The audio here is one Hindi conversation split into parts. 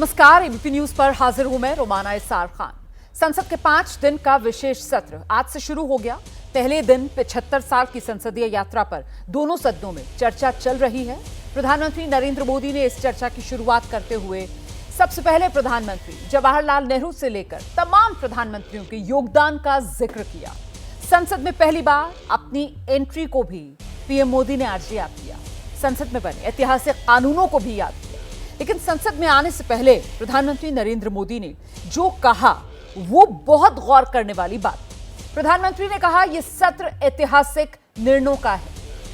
नमस्कार, एबीपी न्यूज पर हाजिर हूं मैं रोमाना इसार खान। संसद के 5 दिन का विशेष सत्र आज से शुरू हो गया। पहले दिन 75 साल की संसदीय यात्रा पर दोनों सदनों में चर्चा चल रही है। प्रधानमंत्री नरेंद्र मोदी ने इस चर्चा की शुरुआत करते हुए सबसे पहले प्रधानमंत्री जवाहरलाल नेहरू से लेकर तमाम प्रधानमंत्रियों के योगदान का जिक्र किया। संसद में पहली बार अपनी एंट्री को भी पीएम मोदी ने आज याद किया। संसद में बने ऐतिहासिक कानूनों को भी याद किया। लेकिन संसद में आने से पहले प्रधानमंत्री नरेंद्र मोदी ने जो कहा वो बहुत गौर करने वाली बात। प्रधानमंत्री ने कहा यह सत्र ऐतिहासिक निर्णयों का है,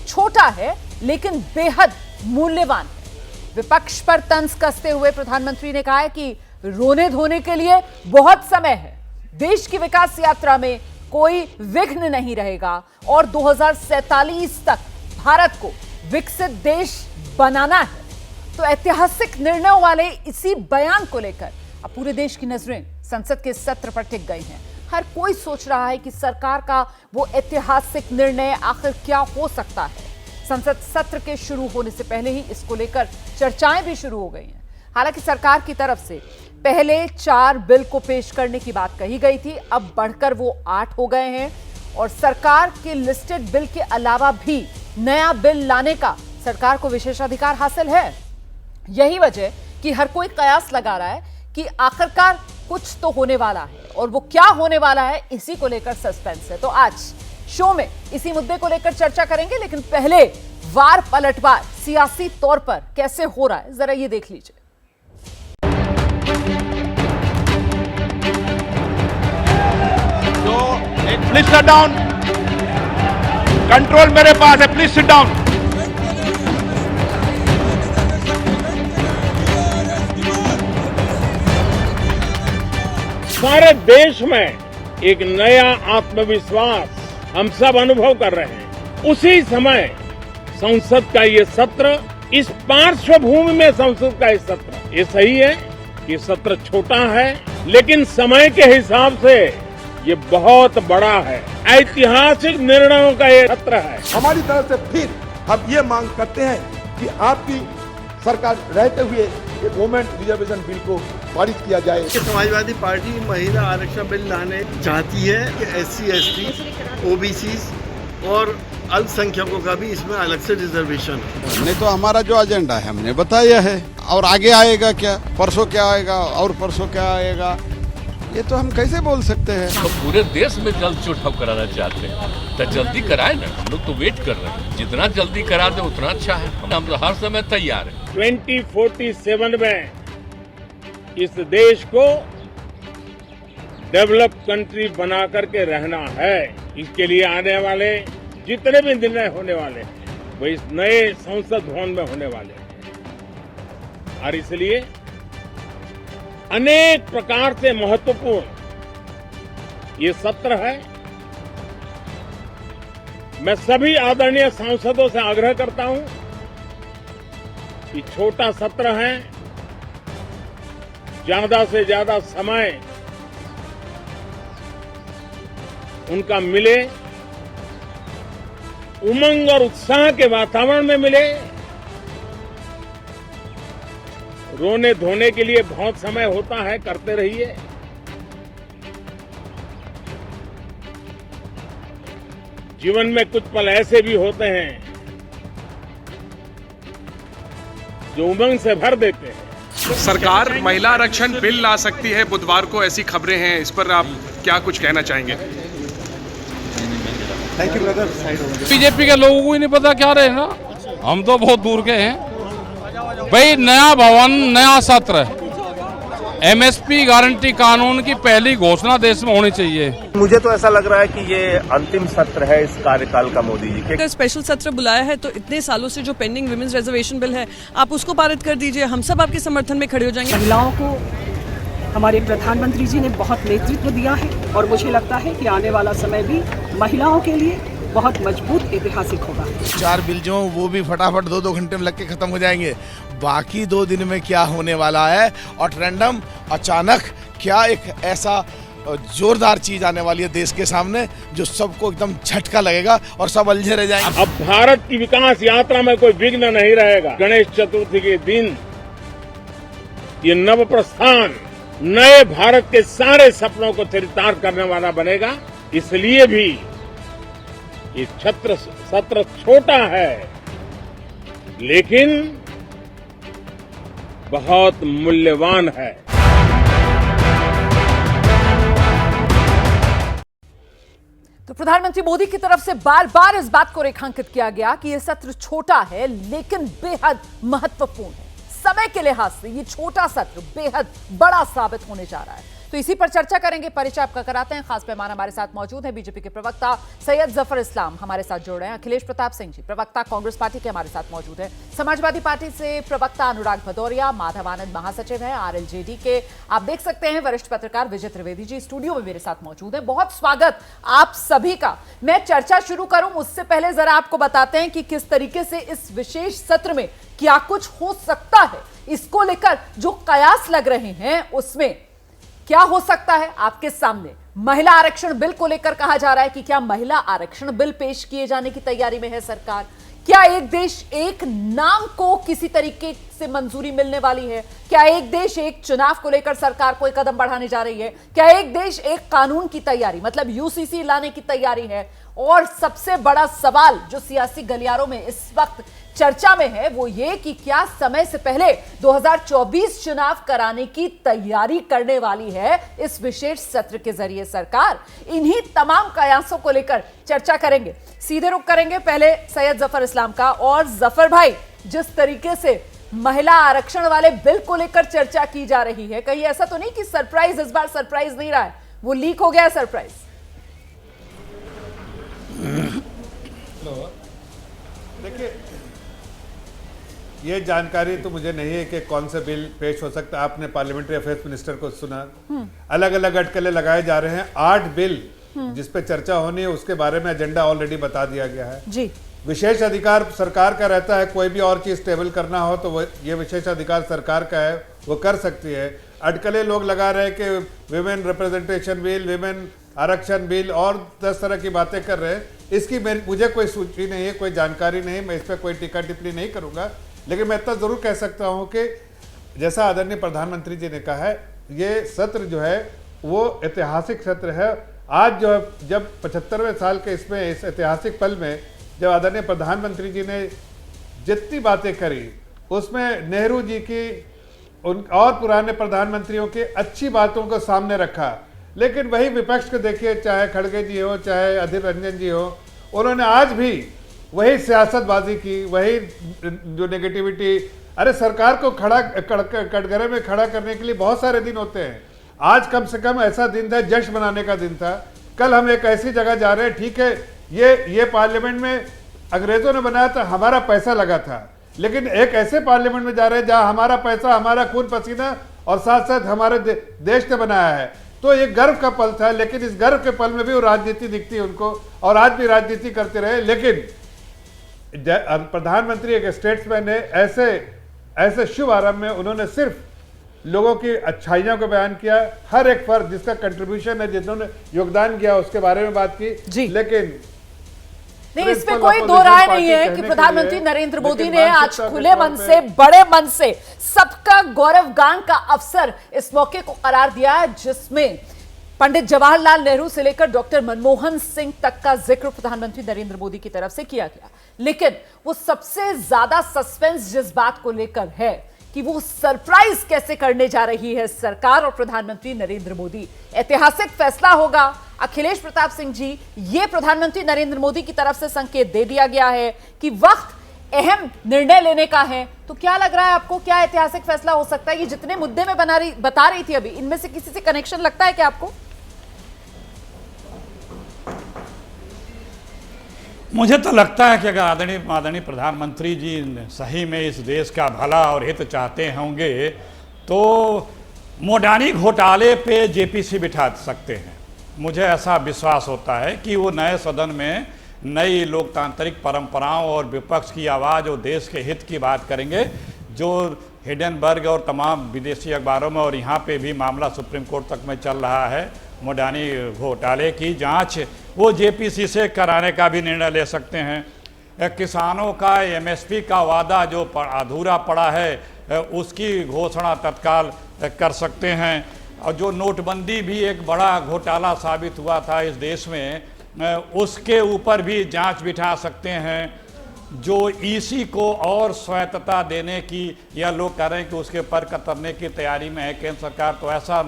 छोटा है लेकिन बेहद मूल्यवान है। विपक्ष पर तंज कसते हुए प्रधानमंत्री ने कहा है कि रोने धोने के लिए बहुत समय है। देश की विकास यात्रा में कोई विघ्न नहीं रहेगा और 2047 तक भारत को विकसित देश बनाना है। तो ऐतिहासिक निर्णयों वाले इसी बयान को लेकर अब पूरे देश की नजरें संसद के सत्र पर टिक गई हैं। हर कोई सोच रहा है कि सरकार का वो ऐतिहासिक निर्णय आखिर क्या हो सकता है। संसद सत्र के शुरू होने से पहले ही इसको लेकर चर्चाएं भी शुरू हो गई हैं। हालांकि सरकार की तरफ से पहले 4 बिल को पेश करने की बात कही गई थी, अब बढ़कर वो 8 हो गए हैं और सरकार के लिस्टेड बिल के अलावा भी नया बिल लाने का सरकार को विशेषाधिकार हासिल है। यही वजह कि हर कोई कयास लगा रहा है कि आखिरकार कुछ तो होने वाला है और वो क्या होने वाला है इसी को लेकर सस्पेंस है। तो आज शो में इसी मुद्दे को लेकर चर्चा करेंगे, लेकिन पहले वार पलटवार सियासी तौर पर कैसे हो रहा है जरा ये देख लीजिए। तो प्लीज सिट डाउन, कंट्रोल मेरे पास है, प्लीज सिट डाउन। सारे देश में एक नया आत्मविश्वास हम सब अनुभव कर रहे हैं। उसी समय संसद का ये सत्र, इस पार्श्वभूमि में संसद का ये सत्र, ये सही है कि सत्र छोटा है लेकिन समय के हिसाब से ये बहुत बड़ा है। ऐतिहासिक निर्णयों का ये सत्र है। हमारी तरफ से फिर हम ये मांग करते हैं कि आपकी सरकार रहते हुए वुमेन रिजर्वेशन बिल को पारित किया जाए। समाजवादी पार्टी महिला आरक्षण बिल लाने चाहती है कि SC, ST, OBC और अल्पसंख्यकों का भी इसमें अलग से रिजर्वेशन है। नहीं तो हमारा जो एजेंडा है हमने बताया है, और आगे आएगा क्या, परसों क्या आएगा और परसों क्या आएगा, ये तो हम कैसे बोल सकते हैं। तो पूरे देश में जल्द चुनाव कराना चाहते हैं तो जल्दी कराए ना, हम लोग तो वेट कर रहे हैं। जितना जल्दी करा दे उतना अच्छा है, हम तो हर समय तैयार हैं। 2047 में इस देश को डेवलप कंट्री बना करके रहना है। इसके लिए आने वाले जितने भी निर्णय होने वाले हैं वो इस नए संसद भवन में होने वाले हैं और इसलिए अनेक प्रकार से महत्वपूर्ण ये सत्र है। मैं सभी आदरणीय सांसदों से आग्रह करता हूं कि छोटा सत्र है, ज्यादा से ज्यादा समय उनका मिले, उमंग और उत्साह के वातावरण में मिले। रोने धोने के लिए बहुत समय होता है, करते रहिए। जीवन में कुछ पल ऐसे भी होते हैं जो उमंग से भर देते हैं। सरकार महिला आरक्षण बिल ला सकती है बुधवार को, ऐसी खबरें हैं, इस पर आप क्या कुछ कहना चाहेंगे? Thank you brother. बीजेपी के लोगों को ही नहीं पता क्या रहेगा, हम तो बहुत दूर के हैं भाई। नया भवन, नया सत्र, MSP गारंटी कानून की पहली घोषणा देश में होनी चाहिए। मुझे तो ऐसा लग रहा है कि ये अंतिम सत्र है इस कार्यकाल का मोदी जी के। अगर स्पेशल सत्र बुलाया है तो इतने सालों से जो पेंडिंग विमेंस रिजर्वेशन बिल है आप उसको पारित कर दीजिए, हम सब आपके समर्थन में खड़े हो जाएंगे। महिलाओं को हमारे प्रधानमंत्री जी ने बहुत नेतृत्व दिया है और मुझे लगता है कि आने वाला समय भी महिलाओं के लिए बहुत मजबूत ऐतिहासिक होगा। 4 बिल जो वो भी फटाफट 2-2 घंटे में लग के खत्म हो जाएंगे। बाकी 2 दिन में क्या होने वाला है और रैंडम अचानक क्या एक ऐसा जोरदार चीज आने वाली है देश के सामने जो सबको एकदम झटका लगेगा और सब उलझे रह जाएंगे। अब भारत की विकास यात्रा में कोई विघ्न नहीं रहेगा। गणेश चतुर्थी के दिन ये नव प्रस्थान नए भारत के सारे सपनों को चरितार्थ करने वाला बनेगा। इसलिए भी ये सत्र छोटा है, लेकिन बहुत मूल्यवान है। तो प्रधानमंत्री मोदी की तरफ से बार बार इस बात को रेखांकित किया गया कि यह सत्र छोटा है लेकिन बेहद महत्वपूर्ण है। समय के लिहाज से ये छोटा सत्र बेहद बड़ा साबित होने जा रहा है। तो इसी पर चर्चा करेंगे। परिचय आपका कराते हैं। खास मेहमान हमारे साथ मौजूद हैं बीजेपी के प्रवक्ता सैयद जफर इस्लाम हमारे साथ जुड़ रहे हैं। अखिलेश प्रताप सिंह जी प्रवक्ता कांग्रेस पार्टी के हमारे साथ मौजूद हैं। समाजवादी पार्टी से प्रवक्ता अनुराग भदौरिया, माधव आनंद महासचिव हैं आरएलजेडी के। आप देख सकते हैं वरिष्ठ पत्रकार विजय त्रिवेदी जी स्टूडियो में मेरे साथ मौजूद है। बहुत स्वागत आप सभी का। मैं चर्चा शुरू करूं उससे पहले जरा आपको बताते हैं कि किस तरीके से इस विशेष सत्र में क्या कुछ हो सकता है। इसको लेकर जो कयास लग रहे हैं उसमें क्या हो सकता है आपके सामने। महिला आरक्षण बिल को लेकर कहा जा रहा है कि क्या महिला आरक्षण बिल पेश किए जाने की तैयारी में है सरकार। क्या एक देश एक नाम को किसी तरीके से मंजूरी मिलने वाली है। क्या एक देश एक चुनाव को लेकर सरकार कोई कदम बढ़ाने जा रही है। क्या एक देश एक कानून की तैयारी मतलब यूसीसी लाने की तैयारी है। और सबसे बड़ा सवाल जो सियासी गलियारों में इस वक्त चर्चा में है वो ये कि क्या समय से पहले 2024 चुनाव कराने की तैयारी करने वाली है इस विशेष सत्र के जरिए सरकार। इन्हीं तमाम कयासों को लेकर चर्चा करेंगे। सीधे रुख करेंगे पहले सैयद जफर इस्लाम का। और जफर भाई, जिस तरीके से महिला आरक्षण वाले बिल को लेकर चर्चा की जा रही है, कहीं ऐसा तो नहीं कि सरप्राइज इस बार सरप्राइज नहीं रहा है, वो लीक हो गया है सरप्राइज। देखिए, ये जानकारी तो मुझे नहीं है कि कौन सा बिल पेश हो सकता है। आपने पार्लियामेंट्री अफेयर्स मिनिस्टर को सुना, अलग अलग अटकलें लगाए जा रहे हैं। 8 बिल जिस पे चर्चा होनी है उसके बारे में एजेंडा ऑलरेडी बता दिया गया है जी। विशेष अधिकार सरकार का रहता है, कोई भी और चीज टेबल करना हो तो ये विशेष अधिकार सरकार का है, वो कर सकती है। अटकलें लोग लगा रहे हैं कि विमेन रिप्रेजेंटेशन बिल, विमेन आरक्षण बिल और 10 तरह की बातें कर रहे हैं। इसकी मुझे कोई सूची नहीं है, कोई जानकारी नहीं, मैं इस पर कोई टीका टिप्पणी नहीं करूंगा। लेकिन मैं इतना जरूर कह सकता हूं कि जैसा आदरणीय प्रधानमंत्री जी ने कहा है, ये सत्र जो है वो ऐतिहासिक सत्र है। आज जो जब 75वें साल के इसमें इस ऐतिहासिक पल में जब आदरणीय प्रधानमंत्री जी ने जितनी बातें करी उसमें नेहरू जी की उन और पुराने प्रधानमंत्रियों की अच्छी बातों को सामने रखा। लेकिन वही विपक्ष को देखिए, चाहे खड़गे जी हो चाहे अधीर रंजन जी हो, उन्होंने आज भी वही सियासतबाजी की, वही जो नेगेटिविटी। अरे सरकार को कटघरे में खड़ा करने के लिए बहुत सारे दिन होते हैं। आज कम से कम ऐसा दिन था, जश्न मनाने का दिन था। कल हम एक ऐसी जगह जा रहे हैं, ठीक है ये पार्लियामेंट में अंग्रेजों ने बनाया था, हमारा पैसा लगा था, लेकिन एक ऐसे पार्लियामेंट में जा रहे हैं जहां हमारा पैसा, हमारा खून पसीना और साथ साथ हमारे देश ने बनाया है। तो ये गर्व का पल था, लेकिन इस गर्व के पल में भी वो राजनीति दिखती है उनको, और आज भी राजनीति करते रहे। लेकिन प्रधानमंत्री एक स्टेट्समैन है, ऐसे शुभ आरंभ में उन्होंने सिर्फ लोगों की अच्छाइयों को बयान किया, हर एक फर्द जिसका कंट्रीब्यूशन है, जिन्होंने योगदान किया उसके बारे में बात की। लेकिन नहीं, इसमें कोई दो राय नहीं है कि प्रधानमंत्री नरेंद्र मोदी ने आज खुले मन से, बड़े मन से सबका गौरवगान का अवसर इस मौके को करार दिया है, जिसमें पंडित जवाहरलाल नेहरू से लेकर डॉक्टर मनमोहन सिंह तक का जिक्र प्रधानमंत्री नरेंद्र मोदी की तरफ से किया गया। लेकिन वो सबसे ज्यादा सस्पेंस जिस बात को लेकर है कि वो सरप्राइज कैसे करने जा रही है सरकार और प्रधानमंत्री नरेंद्र मोदी। ऐतिहासिक फैसला होगा। अखिलेश प्रताप सिंह जी, ये प्रधानमंत्री नरेंद्र मोदी की तरफ से संकेत दे दिया गया है कि वक्त अहम निर्णय लेने का है। तो क्या लग रहा है आपको, क्या ऐतिहासिक फैसला हो सकता है? ये जितने मुद्दे में बता रही थी अभी, इनमें से किसी से कनेक्शन लगता है क्या आपको? मुझे तो लगता है कि अगर आदरणीय प्रधानमंत्री जी सही में इस देश का भला और हित चाहते होंगे तो मोडानी घोटाले पे जेपीसी बिठा सकते हैं। मुझे ऐसा विश्वास होता है कि वो नए सदन में नई लोकतांत्रिक परंपराओं और विपक्ष की आवाज़ और देश के हित की बात करेंगे। जो हिडेनबर्ग और तमाम विदेशी अखबारों में और यहाँ पे भी मामला सुप्रीम कोर्ट तक में चल रहा है, मोडानी घोटाले की जांच वो जेपीसी से कराने का भी निर्णय ले सकते हैं। किसानों का एमएसपी का वादा जो अधूरा पड़ा है, उसकी घोषणा तत्काल कर सकते हैं। और जो नोटबंदी भी एक बड़ा घोटाला साबित हुआ था इस देश में, उसके ऊपर भी जांच बिठा सकते हैं। जो ईसी को और स्वायत्तता देने की, या लोग कह रहे हैं कि उसके पर कतरने की तैयारी में है केंद्र सरकार, तो ऐसा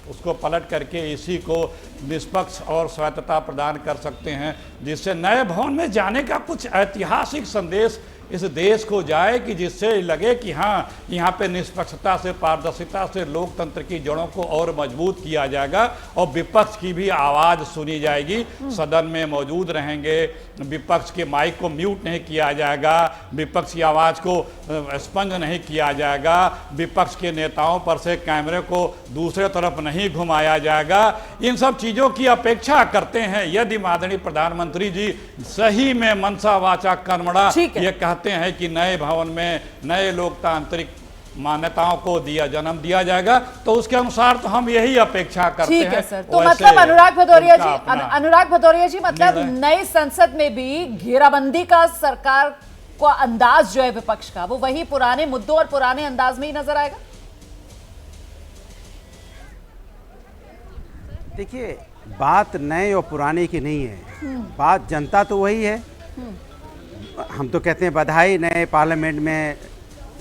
उसको पलट करके इसी को निष्पक्ष और स्वायत्तता प्रदान कर सकते हैं, जिससे नए भवन में जाने का कुछ ऐतिहासिक संदेश इस देश को जाए, कि जिससे लगे कि हाँ, यहाँ पे निष्पक्षता से, पारदर्शिता से लोकतंत्र की जड़ों को और मजबूत किया जाएगा और विपक्ष की भी आवाज़ सुनी जाएगी। सदन में मौजूद रहेंगे, विपक्ष के माइक को म्यूट नहीं किया जाएगा, विपक्ष की आवाज़ को स्पंज नहीं किया जाएगा, विपक्ष के नेताओं पर से कैमरे को दूसरे तरफ नहीं घुमाया जाएगा। इन सब चीज़ों की अपेक्षा करते हैं यदि माननीय प्रधानमंत्री जी सही में मनसा वाचा कर्मणा ये कहते हैं कि नए भवन में नए लोकतांत्रिक मान्यताओं को जन्म दिया जाएगा, तो उसके अनुसार तो हम यही अपेक्षा करते हैं। ठीक है सर, तो मतलब अनुराग भदौरिया जी मतलब नई संसद में भी घेराबंदी का सरकार का अंदाज जो है विपक्ष का, वो वही पुराने मुद्दों और पुराने अंदाज में ही नजर आएगा। देखिए, बात नए और पुराने की नहीं है, बात जनता तो वही है। हम तो कहते हैं बधाई, नए पार्लियामेंट में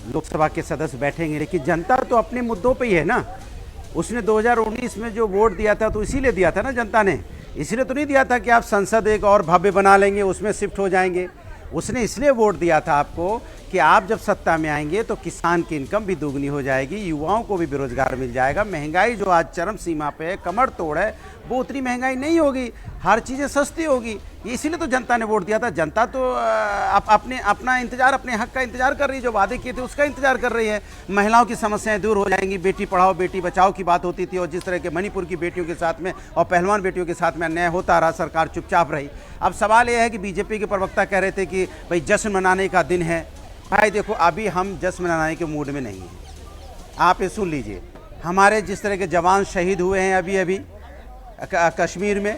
लोकसभा के सदस्य बैठेंगे, लेकिन जनता तो अपने मुद्दों पे ही है ना। उसने 2019 में जो वोट दिया था तो इसीलिए दिया था ना जनता ने, इसलिए तो नहीं दिया था कि आप संसद एक और भव्य बना लेंगे, उसमें शिफ्ट हो जाएंगे। उसने इसलिए वोट दिया था आपको कि आप जब सत्ता में आएंगे तो किसान की इनकम भी दुगनी हो जाएगी, युवाओं को भी बेरोजगार मिल जाएगा, महंगाई जो आज चरम सीमा पे है, कमर तोड़ है, वो उतनी महंगाई नहीं होगी, हर चीज़ें सस्ती होगी। इसीलिए तो जनता ने वोट दिया था। जनता तो अपना इंतजार, अपने हक का इंतजार कर रही है, जो वादे किए थे उसका इंतजार कर रही है। महिलाओं की समस्याएं दूर हो जाएंगी, बेटी पढ़ाओ बेटी बचाओ की बात होती थी, और जिस तरह के मणिपुर की बेटियों के साथ में और पहलवान बेटियों के साथ में अन्याय होता रहा, सरकार चुपचाप रही। अब सवाल यह है कि बीजेपी के प्रवक्ता कह रहे थे कि भाई जश्न मनाने का दिन है। भाई देखो, अभी हम जश्न मनाने के मूड में नहीं हैं। आप ये सुन लीजिए, हमारे जिस तरह के जवान शहीद हुए हैं अभी अभी कश्मीर में,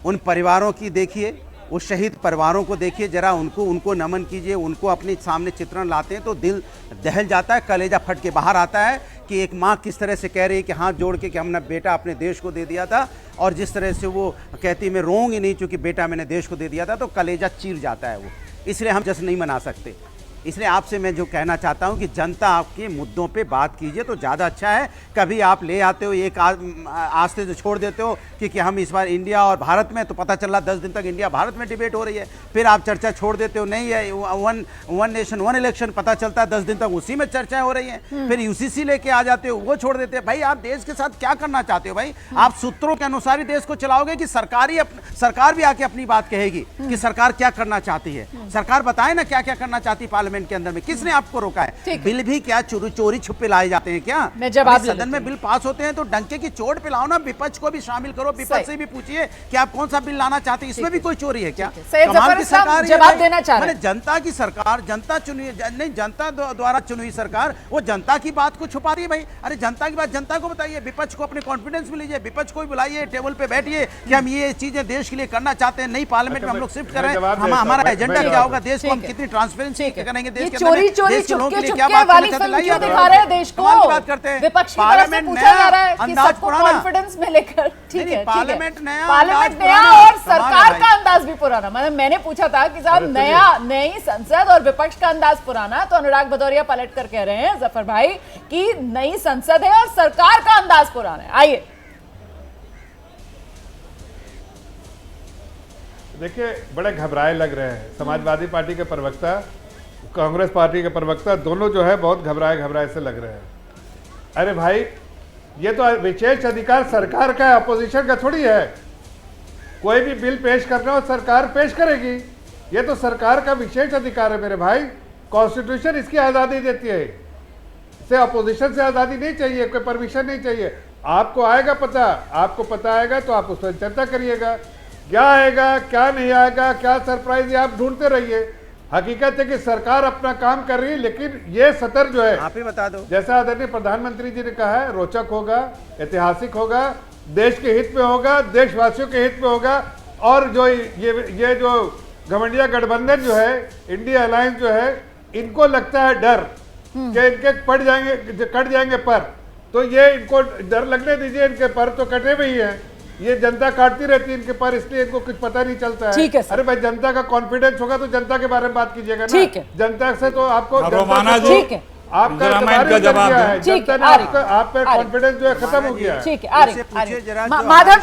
उन परिवारों की देखिए, उस शहीद परिवारों को देखिए जरा, उनको नमन कीजिए, उनको अपने सामने चित्रण लाते हैं तो दिल दहल जाता है, कलेजा फट के बाहर आता है कि एक माँ किस तरह से कह रही है कि हाथ जोड़ के कि हमने बेटा अपने देश को दे दिया था, और जिस तरह से वो कहती है मैं रोऊंगी नहीं क्योंकि बेटा मैंने देश को दे दिया था, तो कलेजा चीर जाता है वो। इसलिए हम जश्न नहीं मना सकते। इसलिए आपसे मैं जो कहना चाहता हूं कि जनता आपके मुद्दों पे बात कीजिए तो ज़्यादा अच्छा है। कभी आप ले आते हो एक आस्ते से छोड़ देते हो कि हम इस बार इंडिया और भारत में, तो पता चल रहा 10 दिन तक इंडिया भारत में डिबेट हो रही है, फिर आप चर्चा छोड़ देते हो, नहीं है वन नेशन वन इलेक्शन, पता चलता है 10 दिन तक उसी में चर्चाएं हो रही हैं, फिर यूसीसी लेके आ जाते हो, वो छोड़ देते हैं। भाई आप देश के साथ क्या करना चाहते हो? भाई आप सूत्रों के अनुसार ही देश को चलाओगे कि सरकार भी आके अपनी बात कहेगी कि सरकार क्या करना चाहती है? सरकार बताए ना क्या क्या करना चाहती है पार्लियामेंट के अंदर में, किसने आपको रोका है? बिल भी क्या चोरी छुपे लाए जाते हैं क्या? सदन में बिल पास होते हैं तो डंके की चोट पिलाओ ना, विपक्ष को भी शामिल करो, विपक्ष से भी पूछिए कि आप कौन सा बिल लाना चाहते हैं, इसमें भी कोई चोरी है क्या? कमाल की सरकार जवाब देना चाह रहे हैं। जनता की सरकार, जनता चुनी नहीं, जनता द्वारा चुनी सरकार, वो जनता की बात को छुपा रही है। भाई अरे जनता की बात जनता को बताइए, विपक्ष को अपने कॉन्फिडेंस में लीजिए, विपक्ष को भी बुलाइए, टेबल पे बैठिए कि हम ये चीजें देश के लिए करना चाहते हैं, नई पार्लियामेंट में हम लोग शिफ्ट कर रहे हैं, हमारा एजेंडा क्या होगा, देश को हम कितनी ट्रांसपेरेंसी करेंगे, देश के चोरी चुपके वाली फिल्म क्यों दिखा रहे हैं देश को? बात करते हैं विपक्ष की तरफ से पूछा जा रहा है कि सबको कॉन्फिडेंस में लेकर, ठीक है, पार्लियामेंट नया और सरकार का अंदाज भी पुराना। मतलब मैंने पूछा था कि साहब नई संसद और विपक्ष का अंदाज पुराना, तो अनुराग भदौरिया पलट कर कह रहे हैं जफर भाई कि नई संसद है और सरकार का अंदाज पुराना है। आइए देखिए, बड़े घबराए लग रहे हैं समाजवादी पार्टी के प्रवक्ता, कांग्रेस पार्टी के प्रवक्ता, दोनों जो है बहुत घबराए से लग रहे हैं। अरे भाई, ये तो विशेष अधिकार सरकार का है, अपोजिशन का थोड़ी है। कोई भी बिल पेश करना हो सरकार पेश करेगी, ये तो सरकार का विशेष अधिकार है मेरे भाई। कॉन्स्टिट्यूशन इसकी आज़ादी देती है, इसे अपोजिशन से आज़ादी नहीं चाहिए, कोई परमिशन नहीं चाहिए। आपको आएगा पता, आपको पता आएगा तो आप उस पर चर्चा करिएगा, क्या आएगा क्या नहीं आएगा, क्या सरप्राइज है, आप ढूंढते रहिए। हकीकत है कि सरकार अपना काम कर रही है, लेकिन ये सत्र जो है, आप ही बता दो, जैसा आदरणीय प्रधानमंत्री जी ने कहा है, रोचक होगा, ऐतिहासिक होगा, देश के हित में होगा, देशवासियों के हित में होगा। और जो ये जो घमंडिया गठबंधन जो है, इंडिया अलायंस जो है, इनको लगता है डर कि इनके कट जाएंगे पर, तो ये इनको डर लगने दीजिए, इनके पर तो कटे हुए ही हैं, ये जनता काटती रहती है इनके पर, इसलिए इनको कुछ पता नहीं चलता है। ठीक है सर। अरे भाई, जनता का कॉन्फिडेंस होगा तो जनता के बारे में बात कीजिएगा ना। ठीक है। जनता से तो आपको रोमाना जी, ठीक है, आपका जवाब है, जनता ने आप पे कॉन्फिडेंस जो है खत्म हो गया है। ठीक है, आ रही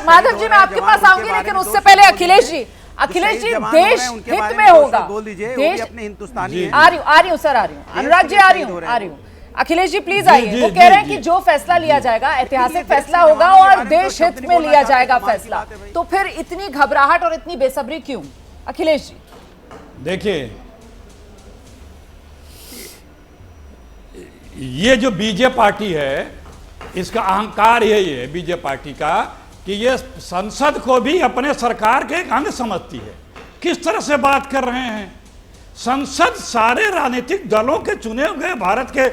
माधव जी, मैं आपके पास आऊंगी, लेकिन उससे पहले अखिलेश जी देश हित में होगा, देश अपने हिंदुस्तानी आ रही हूँ सर, आ रही हूँ अनुराग जी, आ रही हूँ। अखिलेश जी प्लीज आइए। वो कह रहे हैं कि जो फैसला लिया जाएगा ऐतिहासिक फैसला होगा और देश हित में लिया जाएगा फैसला, तो फिर इतनी घबराहट और इतनी बेसब्री क्यों? अखिलेश जी देखिए, ये जो बीजेपी पार्टी है, इसका अहंकार यही है बीजेपी पार्टी का कि ये संसद को भी अपने सरकार के एक अंग समझती है। किस तरह से बात कर रहे हैं? संसद सारे राजनीतिक दलों के चुने हुए, भारत के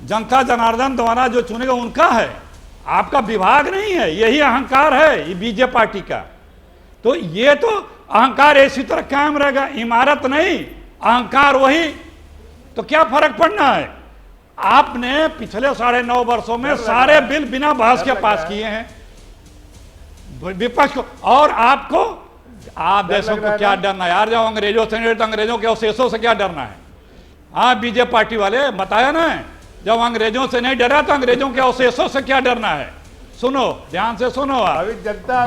जनता जनार्दन द्वारा जो चुने गए उनका है, आपका विभाग नहीं है। यही अहंकार है ये बीजेपी पार्टी का। तो ये तो अहंकार इसी तरह कायम रहेगा, इमारत नहीं, अहंकार वही। तो क्या फर्क पड़ना है? आपने पिछले 9.5 वर्षों में सारे बिल बिना बहस के पास किए हैं विपक्ष को, और आपको आप देशों को क्या डरना यार? जब अंग्रेजों से, तो अंग्रेजों के अवशेषों से क्या डरना है? हाँ, बीजेपी पार्टी वाले बताया ना, जब अंग्रेजों से नहीं डरा तो अंग्रेजों के अवशेषों से क्या डरना है? सुनो, ध्यान से सुनो आप,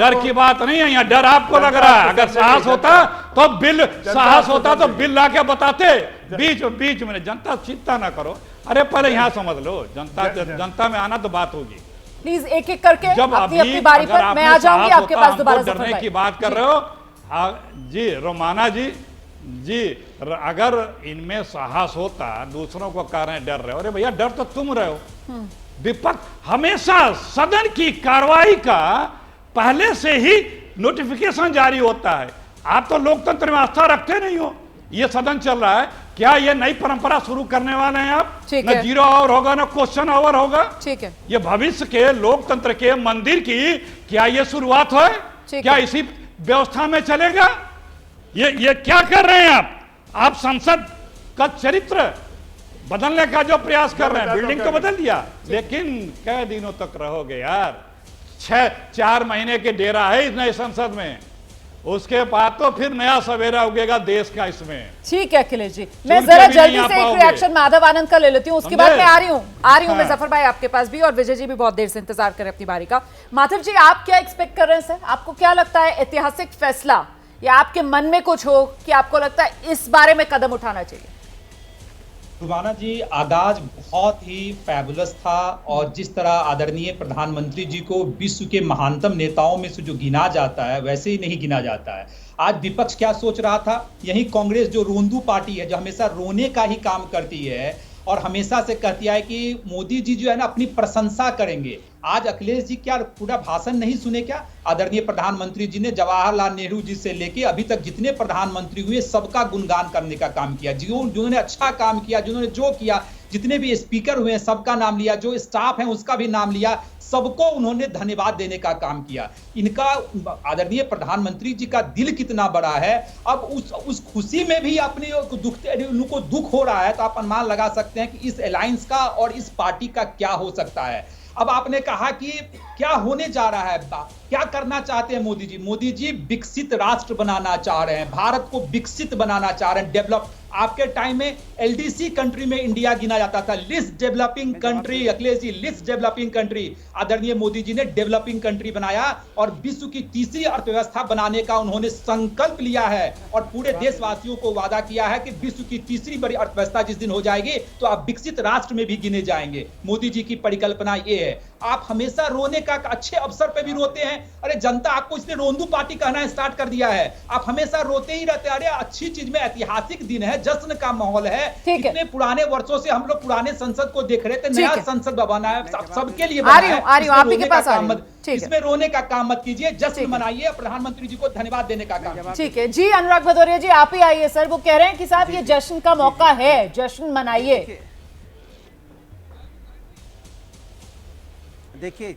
डर की बात नहीं है यहाँ, डर आपको लग रहा है। अगर साहस होता तो बिल, साहस होता तो बिल ला के बताते बीच में। जनता चिंता ना करो, अरे पहले यहाँ समझ लो, जनता में आना तो बात होगी। प्लीज एक एक करके जब अपनी बारी पर मैं आ जाऊंगी आपके पास दोबारा। डरने की बात कर रहे हो जी रोमाना जी, अगर इनमें साहस होता, दूसरों को कह रहे हैं डर रहे हो, अरे भैया डर तो तुम रहे हो। विपक्ष हमेशा सदन की कार्रवाई का पहले से ही नोटिफिकेशन जारी होता है। आप तो लोकतंत्र में आस्था रखते नहीं हो। ये सदन चल रहा है, क्या ये नई परंपरा शुरू करने वाले हैं आप? न जीरो आवर होगा, न क्वेश्चन आवर होगा। ठीक है, ये भविष्य के लोकतंत्र के मंदिर की क्या ये शुरुआत है? क्या इसी व्यवस्था में चलेगा? ये क्या कर रहे हैं आप संसद का चरित्र बदलने का जो प्रयास कर रहे हैं। बिल्डिंग तो बदल दिया, लेकिन कई दिनों तक रहोगे यार? 4 महीने के डेरा है इस नए संसद में, उसके बाद तो फिर नया सवेरा उगेगा देश का इसमें। ठीक है अखिलेश जी, मैं जरा जल्दी से एक रिएक्शन माधव आनंद का ले लेती हूँ, उसके बाद मैं आ रही हूँ मैं जफर भाई आपके पास भी, और विजय जी भी बहुत देर से इंतजार कर रहे हैं अपनी बारी का। माधव जी, आप क्या एक्सपेक्ट कर रहे हैं सर? आपको क्या लगता है ऐतिहासिक फैसला, या आपके मन में कुछ हो कि आपको लगता है इस बारे में कदम उठाना चाहिए? रुमाना जी, आगाज बहुत ही फैबुलस था, और जिस तरह आदरणीय प्रधानमंत्री जी को विश्व के महानतम नेताओं में से जो गिना जाता है, वैसे ही नहीं गिना जाता है। आज विपक्ष क्या सोच रहा था? यही कांग्रेस जो रोंदू पार्टी है, जो हमेशा रोने का ही काम करती है और हमेशा से कहती है कि मोदी जी जो है ना अपनी प्रशंसा करेंगे। आज अखिलेश जी क्या पूरा भाषण नहीं सुने क्या? आदरणीय प्रधानमंत्री जी ने जवाहरलाल नेहरू जी से लेके अभी तक जितने प्रधानमंत्री हुए सबका गुणगान करने का काम किया, जिन्होंने अच्छा काम किया, जिन्होंने जो किया, जितने भी स्पीकर हुए सबका नाम लिया, जो स्टाफ है उसका भी नाम लिया, सबको उन्होंने धन्यवाद देने का काम किया। इनका आदरणीय प्रधानमंत्री जी का दिल कितना बड़ा है। अब उस खुशी में भी अपने उनको दुख हो रहा है, तो आप अनुमान लगा सकते हैं कि इस अलायंस का और इस पार्टी का क्या हो सकता है। अब आपने कहा कि क्या होने जा रहा है, क्या करना चाहते हैं मोदी जी? मोदी जी विकसित राष्ट्र बनाना चाह रहे हैं, भारत को विकसित बनाना चाह रहे हैं, डेवलप। आपके टाइम में एलडीसी कंट्री में इंडिया गिना जाता था, list developing country. Akhilesh ji, list developing country. आदरणीय मोदी जी ने डेवलपिंग कंट्री बनाया और विश्व की तीसरी अर्थव्यवस्था बनाने का उन्होंने संकल्प लिया है, और पूरे देशवासियों को वादा किया है कि विश्व की तीसरी बड़ी अर्थव्यवस्था जिस दिन हो जाएगी तो आप विकसित राष्ट्र में भी गिने जाएंगे। मोदी जी की परिकल्पना ये है। आप हमेशा रोने का, अच्छे अवसर पे भी रोते हैं। अरे जनता आपको इसलिए रोंदू पार्टी कहना स्टार्ट कर दिया है, आप हमेशा रोते ही रहते हैं। अरे अच्छी चीज में, ऐतिहासिक दिन है, जश्न का माहौल है। इतने पुराने वर्षों से हम लोग पुराने संसद को देख रहे थे, नया संसद बना है, सबके लिए बना है। इसमें रोने का काम मत कीजिए, जश्न मनाइए, प्रधानमंत्री जी को धन्यवाद देने का काम। ठीक है जी, अनुराग भदौरिया जी आप ही आइए सर। वो कह रहे हैं कि साहब ये जश्न का मौका है, जश्न मनाइए। देखिए,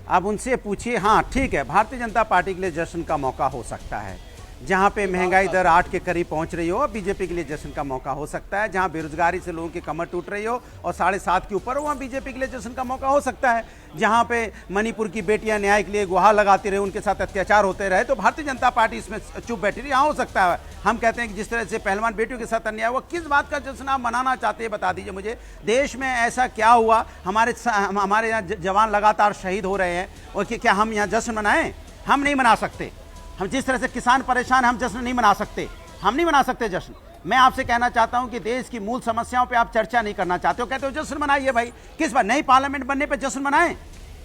आप उनसे पूछिए। हाँ ठीक है, भारतीय जनता पार्टी के लिए जश्न का मौका हो सकता है, जहाँ पे महंगाई दर 8 के करीब पहुँच रही हो, बीजेपी के लिए जश्न का मौका हो सकता है। जहाँ बेरोजगारी से लोगों की कमर टूट रही हो और 7.5 के ऊपर हो, वहाँ बीजेपी के लिए जश्न का मौका हो सकता है। जहाँ पे मणिपुर की बेटियां न्याय के लिए गुहार लगाती रहे, उनके साथ अत्याचार होते रहे, तो भारतीय जनता पार्टी इसमें चुप बैठी रही, यहाँ हो सकता है। हम कहते हैं कि जिस तरह से पहलवान बेटियों के साथ अन्याय हुआ, किस बात का जश्न आप मनाना चाहते हैं, बता दीजिए मुझे। देश में ऐसा क्या हुआ, हमारे यहाँ जवान लगातार शहीद हो रहे हैं, और क्या हम यहाँ जश्न मनाएं? हम नहीं मना सकते। हम जिस तरह से किसान परेशान, हम जश्न नहीं मना सकते, हम नहीं मना सकते जश्न। मैं आपसे कहना चाहता हूं कि देश की मूल समस्याओं पे आप चर्चा नहीं करना चाहते हो, कहते हो जश्न मनाइए भाई। किस बार? नई पार्लियामेंट बनने पे जश्न मनाएं?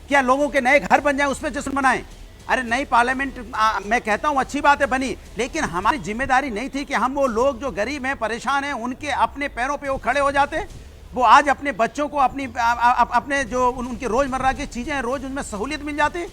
क्या लोगों के नए घर बन जाए उस पर जश्न मनाएं? अरे नई पार्लियामेंट मैं कहता हूं अच्छी बात है बनी, लेकिन हमारी जिम्मेदारी नहीं थी कि हम वो लोग जो गरीब हैं, परेशान हैं, उनके अपने पैरों पे वो खड़े हो जाते, वो आज अपने बच्चों को अपने जो उनकी रोजमर्रा की चीजें हैं, रोज उनमें सहूलियत मिल जाती,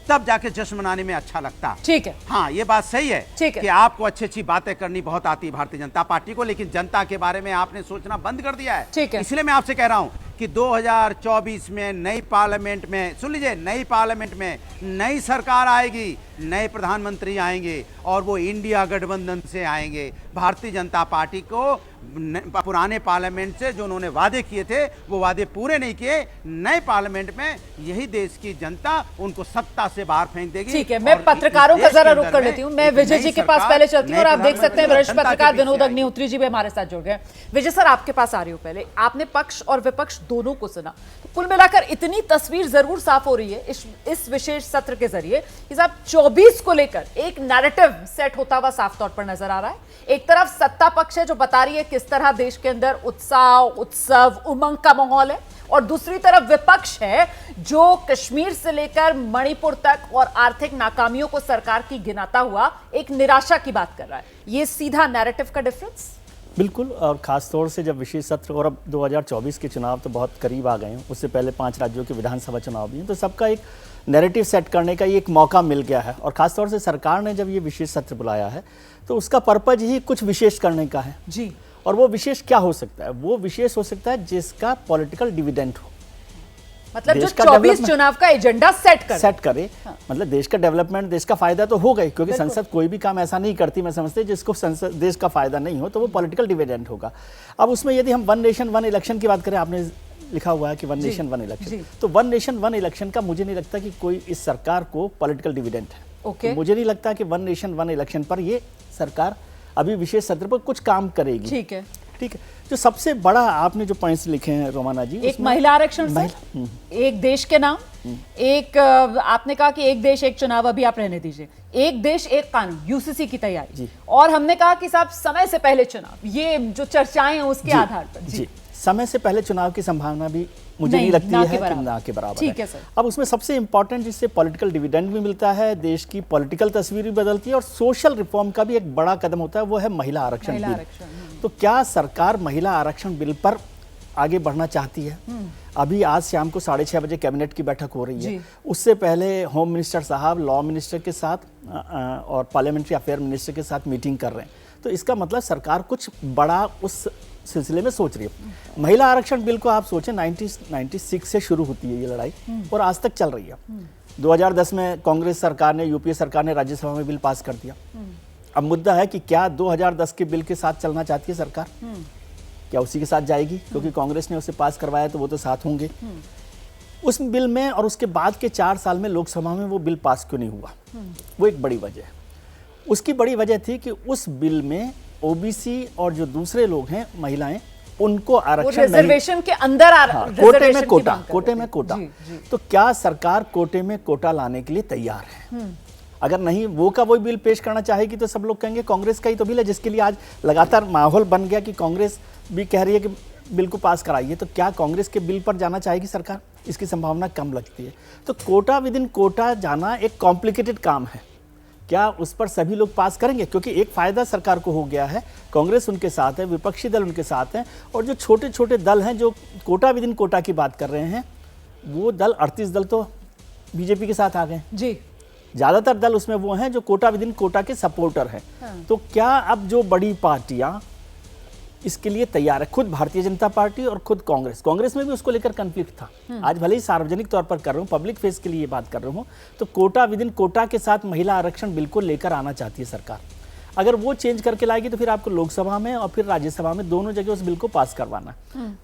तब जाके जश्न मनाने में अच्छा लगता। ठीक है, हाँ ये बात सही है कि आपको अच्छी अच्छी बातें करनी बहुत आती है भारतीय जनता पार्टी को, लेकिन जनता के बारे में आपने सोचना बंद कर दिया है। ठीक है, इसलिए मैं आपसे कह रहा हूं कि 2024 में नई पार्लियामेंट में, सुन लीजिए, नई पार्लियामेंट में नई सरकार आएगी, नए प्रधानमंत्री आएंगे और वो इंडिया गठबंधन से आएंगे। भारतीय जनता पार्टी को पुराने पार्लियामेंट से जो उन्होंने वादे किए थे वो वादे पूरे नहीं किए, नए पार्लियामेंट में यही देश की जनता उनको सत्ता से बाहर फेंक देगी। ठीक है, मैं पत्रकारों का जरा रुख कर लेती हूँ। मैं विजय जी के पास पहले चलती हूँ और आप देख सकते हैं वरिष्ठ पत्रकार विनोद अग्निहोत्री जी भी हमारे साथ जुड़ गए। विजय सर, आपके पास आ रही हूँ। पहले आपने पक्ष और विपक्ष दोनों को सुना, तो कुल मिलाकर इतनी तस्वीर जरूर साफ हो रही है इस विशेष सत्र के जरिए कि साहब 24 को लेकर एक नैरेटिव सेट होता हुआ साफ तौर पर नजर आ रहा है। एक तरफ सत्ता पक्ष है जो बता रही है किस तरह देश के अंदर उत्साह, उत्सव, उमंग का माहौल है, और दूसरी तरफ विपक्ष है जो कश्मीर से लेकर मणिपुर तक और आर्थिक नाकामियों को सरकार की गिनाता हुआ एक निराशा की बात कर रहा है। ये सीधा नैरेटिव का डिफरेंस। बिल्कुल, और खास तौर से जब विशेष सत्र और अब 2024 के चुनाव तो बहुत करीब आ गए हैं, उससे पहले 5 राज्यों के विधानसभा चुनाव भी हैं, तो सबका एक नैरेटिव सेट करने का ये एक मौका मिल गया है। और खास तौर से सरकार ने जब ये विशेष सत्र बुलाया है तो उसका पर्पज ही कुछ विशेष करने का है जी। और वो विशेष क्या हो सकता है? वो विशेष हो सकता है जिसका पॉलिटिकल डिविडेंड हो, मतलब जो 24 चुनाव का एजेंडा सेट करे। हाँ। मतलब देश का डेवलपमेंट, देश का फायदा तो हो गई, क्योंकि संसद कोई भी काम ऐसा नहीं करती, मैं समझती, जिसको संसद देश का फायदा नहीं हो, तो वो पॉलिटिकल डिविडेंड होगा। अब उसमें यदि हम वन नेशन वन इलेक्शन की बात करें, आपने लिखा हुआ है कि वन नेशन वन इलेक्शन, तो वन नेशन वन इलेक्शन का मुझे नहीं लगता कि कोई इस सरकार को पॉलिटिकल डिविडेंड है। तो मुझे नहीं लगता कि वन नेशन वन इलेक्शन पर ये सरकार अभी विशेष सत्र पर कुछ काम करेगी। ठीक है। जो सबसे बड़ा आपने जो पॉइंट्स लिखे हैं रोमाना जी, एक महिला आरक्षण, एक देश के नाम, एक आपने कहा कि एक देश एक चुनाव, अभी आप रहने दीजिए, एक देश एक कानून, यूसीसी की तैयारी, और हमने कहा कि साहब समय से पहले चुनाव, ये जो चर्चाएं हैं उसके आधार पर जी, समय से पहले चुनाव की संभावना भी मुझे नहीं लगती है कि ना के बराबर ठीक है सर। अब उसमें सबसे इंपॉर्टेंट जिससे पॉलिटिकल डिविडेंड भी मिलता है, देश की पॉलिटिकल तस्वीर भी बदलती है और सोशल रिफॉर्म का भी एक बड़ा कदम होता है, वो है महिला आरक्षण बिल। तो क्या सरकार महिला आरक्षण बिल पर आगे बढ़ना चाहती है? अभी आज शाम को 6:30 बजे कैबिनेट की बैठक हो रही है, उससे पहले होम मिनिस्टर साहब लॉ मिनिस्टर के साथ और पार्लियामेंट्री अफेयर मिनिस्टर के साथ मीटिंग कर रहे हैं। तो इसका मतलब सरकार कुछ बड़ा उस सिलसिले में सोच रही है। महिला आरक्षण बिल को आप सोचें 1996 से शुरू होती है ये लड़ाई और आज तक चल रही है। 2010 में कांग्रेस सरकार ने, यूपीए सरकार ने राज्यसभा में बिल पास कर दिया। अब मुद्दा है कि क्या 2010 के बिल के साथ चलना चाहती है सरकार? क्या उसी के साथ जाएगी? क्योंकि कांग्रेस ने उसे पास करवाया तो वो तो साथ होंगे उस बिल में। और उसके बाद के 4 साल में लोकसभा में वो बिल पास क्यों नहीं हुआ? वो एक बड़ी वजह है। उसकी बड़ी वजह थी कि उस बिल में ओबीसी और जो दूसरे लोग हैं, महिलाएं, उनको आरक्षण रिजर्वेशन के अंदर कोटे में कोटा। तो क्या सरकार कोटे में कोटा लाने के लिए तैयार है? अगर नहीं वो का वही बिल पेश करना चाहेगी तो सब लोग कहेंगे कांग्रेस का ही तो बिल है, जिसके लिए आज लगातार माहौल बन गया कि कांग्रेस भी कह रही है कि बिल को पास कराइए। तो क्या कांग्रेस के बिल पर जाना चाहेगी सरकार? इसकी संभावना कम लगती है। तो कोटा विद इन कोटा जाना एक कॉम्प्लिकेटेड काम है। क्या उस पर सभी लोग पास करेंगे? क्योंकि एक फायदा सरकार को हो गया है, कांग्रेस उनके साथ है, विपक्षी दल उनके साथ हैं, और जो छोटे छोटे दल हैं जो कोटा विद इन कोटा की बात कर रहे हैं, वो दल 38 दल तो बीजेपी के साथ आ गए जी। ज़्यादातर दल उसमें वो हैं जो कोटा विद इन कोटा के सपोर्टर हैं। तो क्या अब जो बड़ी पार्टियां इसके लिए तैयार है? खुद भारतीय जनता पार्टी और खुद कांग्रेस में भी उसको लेकर कन्फ्लिक्ट था। आज भले ही सार्वजनिक तौर पर कर रहा हूँ, पब्लिक फेस के लिए बात कर रहा हूँ, तो कोटा विद इन कोटा के साथ महिला आरक्षण बिल्कुल लेकर आना चाहती है सरकार। अगर वो चेंज करके लाएगी तो फिर आपको लोकसभा में और फिर राज्यसभा में दोनों जगह उस बिल को पास करवाना।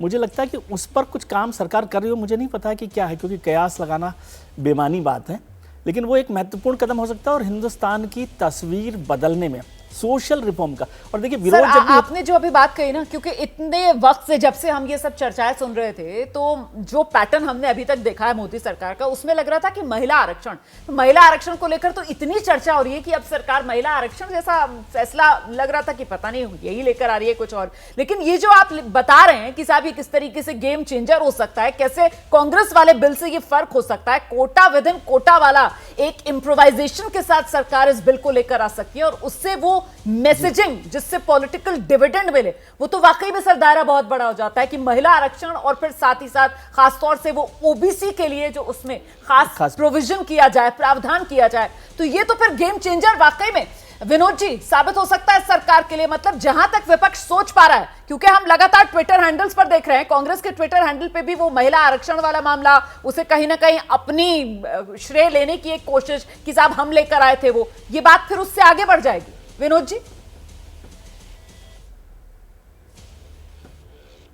मुझे लगता है कि उस पर कुछ काम सरकार कर रही हो, मुझे नहीं पता कि क्या है, क्योंकि कयास लगाना बेमानी बात है, लेकिन वो एक महत्वपूर्ण कदम हो सकता है और हिंदुस्तान की तस्वीर बदलने में सोशल रिफॉर्म का। और देखिए विरोध जब भी आपने जो अभी बात कही ना, क्योंकि इतने वक्त से जब से हम ये सब चर्चाएं सुन रहे थे, तो जो पैटर्न हमने अभी तक देखा है मोदी सरकार का, उसमें लग रहा था कि महिला आरक्षण को लेकर तो इतनी चर्चा हो रही है कि अब सरकार महिला आरक्षण जैसा फैसला लग रहा था कि पता नहीं यही लेकर आ रही है कुछ और। लेकिन ये जो आप बता रहे हैं कि साहब ये किस तरीके से गेम चेंजर हो सकता है, कैसे कांग्रेस वाले बिल से ये फर्क हो सकता है, कोटा विद इन कोटा वाला एक इम्प्रोवाइजेशन के साथ सरकार इस बिल को लेकर आ सकती है और उससे वो मैसेजिंग जिससे पॉलिटिकल डिविडेंड मिले, वो तो वाकई में सर दायरा बहुत बड़ा हो जाता है कि महिला आरक्षण और फिर साथ ही साथ खासतौर से वो ओबीसी के लिए जो उसमें खास प्रोविजन किया जाए, प्रावधान किया जाए, तो ये तो फिर गेम चेंजर वाकई में विनोद जी साबित हो सकता है सरकार के लिए। मतलब जहां तक विपक्ष सोच पा रहा है, क्योंकि हम लगातार ट्विटर हैंडल्स पर देख रहे हैं, कांग्रेस के ट्विटर हैंडल पे भी वो महिला आरक्षण वाला मामला, उसे कहीं ना कहीं अपनी श्रेय लेने की एक कोशिश कि साहब हम लेकर आए थे, वो ये बात फिर उससे आगे बढ़ जाएगी। विनोद जी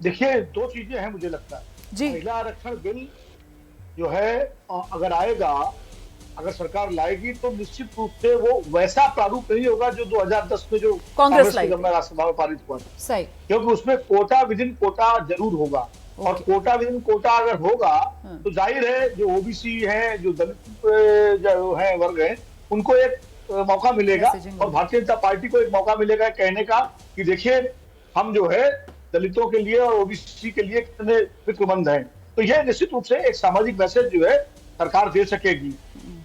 देखिए, दो चीजें हैं मुझे लगता है जी। महिला आरक्षण बिल जो है अगर आएगा, अगर सरकार लाएगी तो निश्चित रूप से वो वैसा प्रारूप नहीं होगा जो 2010 में जो कांग्रेस के राज्यसभा में पारित हुआ था। सही, क्योंकि उसमें कोटा विद इन कोटा जरूर होगा और कोटा विद इन कोटा अगर होगा तो जाहिर है जो ओबीसी है, जो दलित जो है वर्ग है, उनको एक मौका मिलेगा और भारतीय जनता पार्टी को एक मौका मिलेगा कहने का कि देखिए हम जो है दलितों के लिए और ओबीसी के लिए कितने फिक्रमंद हैं। तो यह निश्चित रूप से एक सामाजिक मैसेज जो है सरकार दे सकेगी।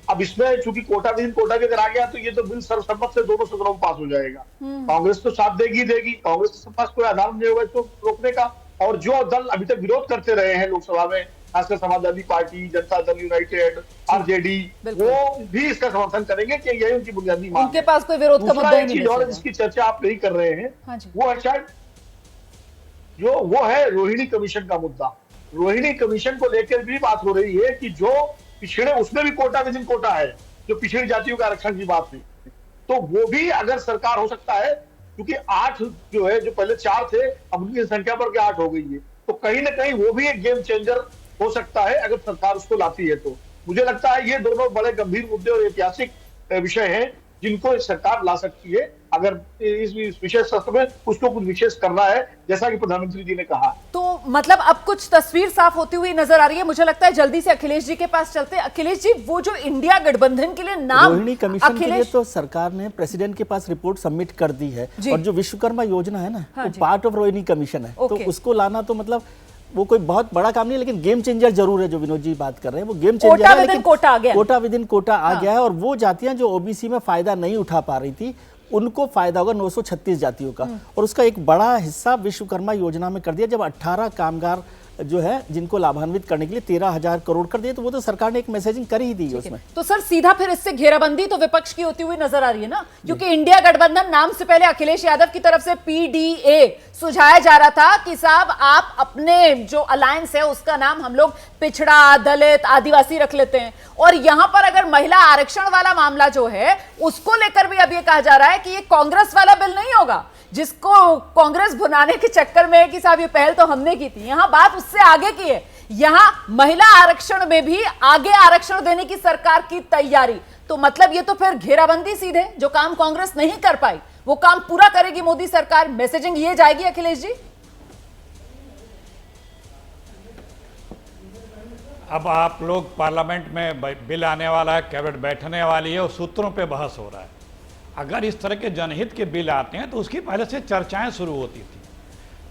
अब इसमें चूंकि कोटा विद कोटा भी अगर आ गया तो ये तो बिल सर्वसम्मत से दोनों सदनों में पास हो जाएगा। कांग्रेस तो साथ देगी, कांग्रेस के पास कोई आधार नहीं होगा इसको रोकने का। और जो दल अभी तक विरोध करते रहे हैं लोकसभा में, खासकर Samajwadi party, Janata Dal United, RJD, वो भी इसका समर्थन करेंगे कि यही उनकी बुनियादी मांग है। उनके पास कोई विरोध का मुद्दा ही नहीं है। और जिसकी चर्चा आप नहीं कर रहे हैं वो है शायद जो वो है रोहिणी कमीशन का मुद्दा। रोहिणी कमीशन को लेकर भी बात हो रही है कि जो पिछड़े, उसमें भी कोटा विद इन कोटा है, जो पिछड़ी जातियों के आरक्षण की बात है, तो वो भी अगर सरकार हो सकता है, क्योंकि 8 जो है, जो पहले 4 थे अब उनकी संख्या बढ़ के 8 हो गई है, तो कहीं ना कहीं वो भी एक गेम चेंजर हो सकता है अगर सरकार उसको लाती है। तो मुझे लगता है ये दोनों बड़े गंभीर मुद्दे और ऐतिहासिक विषय हैं जिनको सरकार ला सकती है अगर इस विशेष सत्र में उसको कुछ विशेष करना है, जैसा कि प्रधानमंत्री जी ने कहा। तो मतलब अब कुछ तस्वीर साफ होती हुई नजर आ रही है। मुझे लगता है जल्दी से अखिलेश जी के पास चलते हैं। अखिलेश जी, वो जो इंडिया गठबंधन के लिए नाम रोहिणी कमीशन के लिए तो सरकार ने प्रेसिडेंट के पास रिपोर्ट सबमिट कर दी है और जो विश्वकर्मा योजना है ना, वो पार्ट ऑफ रोहिणी कमीशन है, तो उसको लाना तो मतलब वो कोई बहुत बड़ा काम नहीं है, लेकिन गेम चेंजर जरूर है। जो विनोद जी बात कर रहे हैं वो गेम चेंजर है, लेकिन कोटा विद इन कोटा आ गया है और वो जातियां जो ओबीसी में फायदा नहीं उठा पा रही थी उनको फायदा होगा 936 जातियों का। और उसका एक बड़ा हिस्सा विश्वकर्मा योजना में कर दिया, जब 18 कामगार जो है जिनको लाभान्वित करने के लिए 13,000 करोड़ कर दिए, तो वो तो सरकार ने एक मैसेजिंग कर ही दी है उसमें। तो सर सीधा फिर इससे घेराबंदी तो विपक्ष की होती हुई नजर आ रही है ना, क्योंकि इंडिया गठबंधन नाम से पहले अखिलेश यादव की तरफ से पीडीए सुझाया जा रहा था कि साहब आप अपने जो अलायंस है उसका नाम हम लोग पिछड़ा, दलित, आदिवासी रख लेते हैं। और यहां पर अगर महिला आरक्षण वाला मामला जो है उसको लेकर भी अब ये कहा जा रहा है कि ये कांग्रेस वाला बिल नहीं होगा, जिसको कांग्रेस भुनाने के चक्कर में है कि साहब ये पहल तो हमने की थी। यहां बात उससे आगे की है, यहां महिला आरक्षण में भी आगे आरक्षण देने की सरकार की तैयारी। तो मतलब ये तो फिर घेराबंदी सीधे, जो काम कांग्रेस नहीं कर पाई वो काम पूरा करेगी मोदी सरकार। मैसेजिंग ये जाएगी अखिलेश जी। अब आप लोग पार्लियामेंट में बिल आने वाला है, कैबिनेट बैठने वाली है और सूत्रों पे बहस हो रहा है। अगर इस तरह के जनहित के बिल आते हैं तो उसकी पहले से चर्चाएं शुरू होती थी,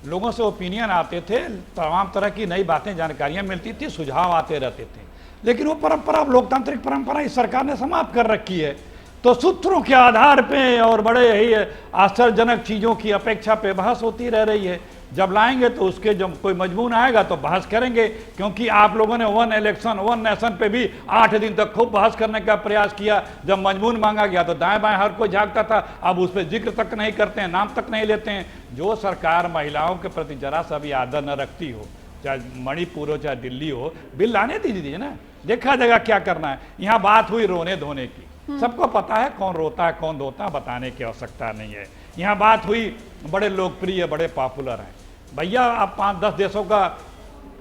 लोगों से ओपिनियन आते थे, तमाम तरह की नई बातें, जानकारियां मिलती थी, सुझाव आते रहते थे। लेकिन वो परंपरा, लोकतांत्रिक परंपरा इस सरकार ने समाप्त कर रखी है। तो सूत्रों के आधार पे और बड़े ही आश्चर्यजनक चीज़ों की अपेक्षा पे बहस होती रह रही है। जब लाएंगे तो उसके जब कोई मजमून आएगा तो बहस करेंगे, क्योंकि आप लोगों ने 1 इलेक्शन 1 नेशन पे भी 8 दिन तक खूब बहस करने का प्रयास किया। जब मजमून मांगा गया तो दाएं बाएं हर कोई झांकता था, अब उस पर जिक्र तक नहीं करते हैं, नाम तक नहीं लेते हैं। जो सरकार महिलाओं के प्रति जरा सा भी आदर न रखती हो, चाहे मणिपुर हो चाहे दिल्ली हो, बिल लाने दीजिए ना, देखा जाएगा क्या करना है। यहाँ बात हुई रोने धोने की, सबको पता है कौन रोता है कौन धोता है, बताने की आवश्यकता नहीं है। यहाँ बात हुई बड़े लोकप्रिय बड़े पॉपुलर हैं, भैया आप 5-10 देशों का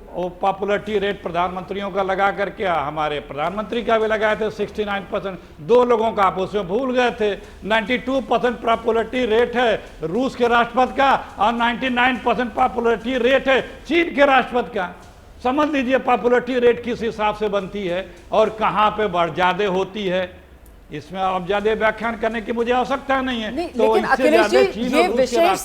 वो पॉपुलरिटी रेट प्रधानमंत्रियों का लगा करके हमारे प्रधानमंत्री का भी लगाए थे 69%, 2 लोगों का आप उसमें भूल गए थे। 92% पॉपुलरिटी रेट है रूस के राष्ट्रपति का और 99% पॉपुलरिटी रेट है चीन के राष्ट्रपति का। समझ लीजिए पॉपुलरिटी रेट किस हिसाब से बनती है और कहाँ पे बढ़ ज्यादा होती है। इसमें अब ज्यादा व्याख्यान करने की मुझे आवश्यकता नहीं है। तो लेकिन अखिलेश जी ये विशेष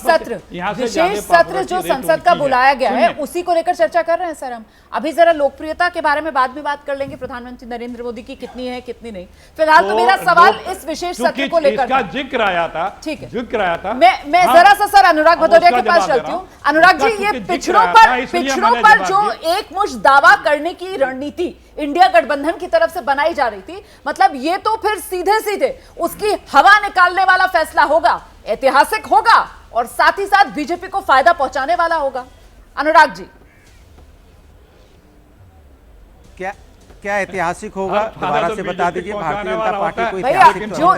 सत्र जो संसद का बुलाया गया है उसी को लेकर चर्चा कर रहे हैं सर हम। अभी जरा लोकप्रियता के बारे में बाद में बात कर लेंगे, प्रधानमंत्री नरेंद्र मोदी की कितनी है कितनी नहीं। फिलहाल तो मेरा सवाल इस विशेष सत्र को लेकर इसका जिक्र आया था। ठीक है, जिक्र आया था। मैं जरा सा सर अनुराग भदौरिया के पास चलती हूँ। अनुराग जी ये पिछड़ों पर जो एक मुश्त दावा करने की रणनीति इंडिया गठबंधन की तरफ से बनाई जा रही थी, मतलब ये तो फिर सीधे सीधे उसकी हवा निकालने वाला फैसला होगा, ऐतिहासिक होगा और साथ ही साथ बीजेपी को फायदा पहुंचाने वाला होगा। अनुराग जी क्या ऐतिहासिक होगा, दोबारा से बता दीजिए। भारतीय जनता पार्टी को भैया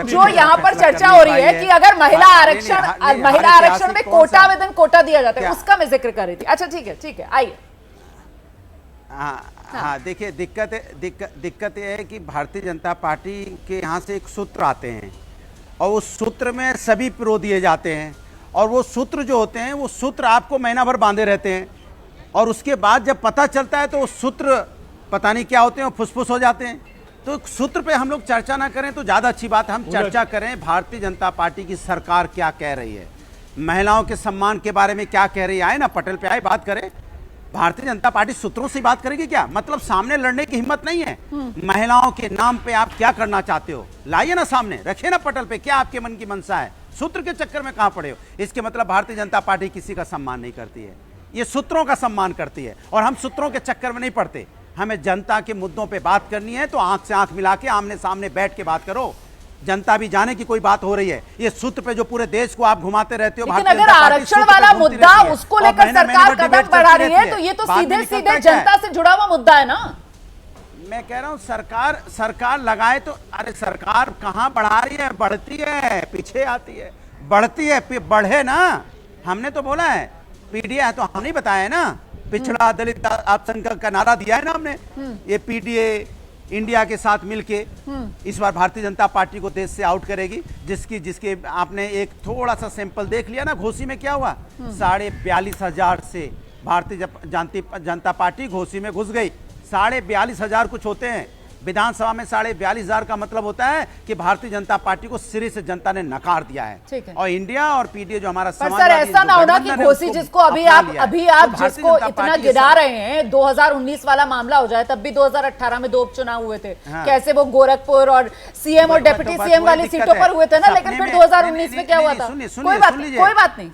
जो यहाँ पर चर्चा हो रही है कि अगर महिला आरक्षण में कोटा विद कोटा दिया जाता है, उसका मैं जिक्र कर रही थी। अच्छा ठीक है आइए। हाँ देखिए दिक्कत यह है कि भारतीय जनता पार्टी के यहाँ से एक सूत्र आते हैं और उस सूत्र में सभी पिरो दिए जाते हैं और वो सूत्र जो होते हैं वो सूत्र आपको महीना भर बांधे रहते हैं और उसके बाद जब पता चलता है तो वो सूत्र पता नहीं क्या होते हैं, फुसफुस हो जाते हैं। तो सूत्र पे हम लोग चर्चा ना करें तो ज़्यादा अच्छी बात। हम चर्चा करें भारतीय जनता पार्टी की सरकार क्या कह रही है, महिलाओं के सम्मान के बारे में क्या कह रही है। आए ना पटेल पे आए बात करें। भारतीय जनता पार्टी सूत्रों से बात करेगी क्या, मतलब सामने लड़ने की हिम्मत नहीं है। महिलाओं के नाम पे आप क्या करना चाहते हो, लाइए ना सामने, रखिए ना पटल पे, क्या आपके मन की मनसा है। सूत्र के चक्कर में कहां पड़े हो। इसके मतलब भारतीय जनता पार्टी किसी का सम्मान नहीं करती है, ये सूत्रों का सम्मान करती है और हम सूत्रों के चक्कर में नहीं पड़ते। हमें जनता के मुद्दों पे बात करनी है तो आंख से आंख मिला के आमने सामने बैठ के बात करो। जनता भी जाने की कोई बात हो रही है। ये सूत्र पे जो पूरे देश को आप घुमाते रहते हो, लेकिन अगर आरक्षण वाला मुद्दा उसको लेकर सरकार कदम बढ़ा रही है तो ये तो सीधे सीधे जनता से जुड़ा हुआ मुद्दा है ना। मैं कह रहा हूँ सरकार लगाए तो, अरे सरकार कहाँ बढ़ा रही है, बढ़ती है, पीछे आती है, बढ़ती है, बढ़े ना। हमने तो बोला है पीडीए है तो हम नहीं बताया है ना, पिछड़ा दलित अल्पसंख्यक का नारा दिया है ना हमने। ये पीडीए इंडिया के साथ मिलके इस बार भारतीय जनता पार्टी को देश से आउट करेगी। जिसके आपने एक थोड़ा सा सैंपल देख लिया ना, घोसी में क्या हुआ, 42,500 से भारतीय जनता पार्टी घोसी में घुस गई। 42,500 कुछ होते हैं विधानसभा में, 42,500 का मतलब होता है कि भारतीय जनता पार्टी को सिरे से जनता ने नकार दिया है। और इंडिया और पीडीए जो हमारा सर ऐसा ना होना कि घोसी जिसको अभी आप जिसको इतना गिरा रहे हैं 2019 वाला मामला हो जाए, तब भी 2018 में 2 उपचुनाव हुए थे। कैसे वो गोरखपुर और सीएम और डिप्टी सीएम वाली सीटों पर हुए थे ना, लेकिन फिर 2019 में क्या हुआ था। कोई बात नहीं,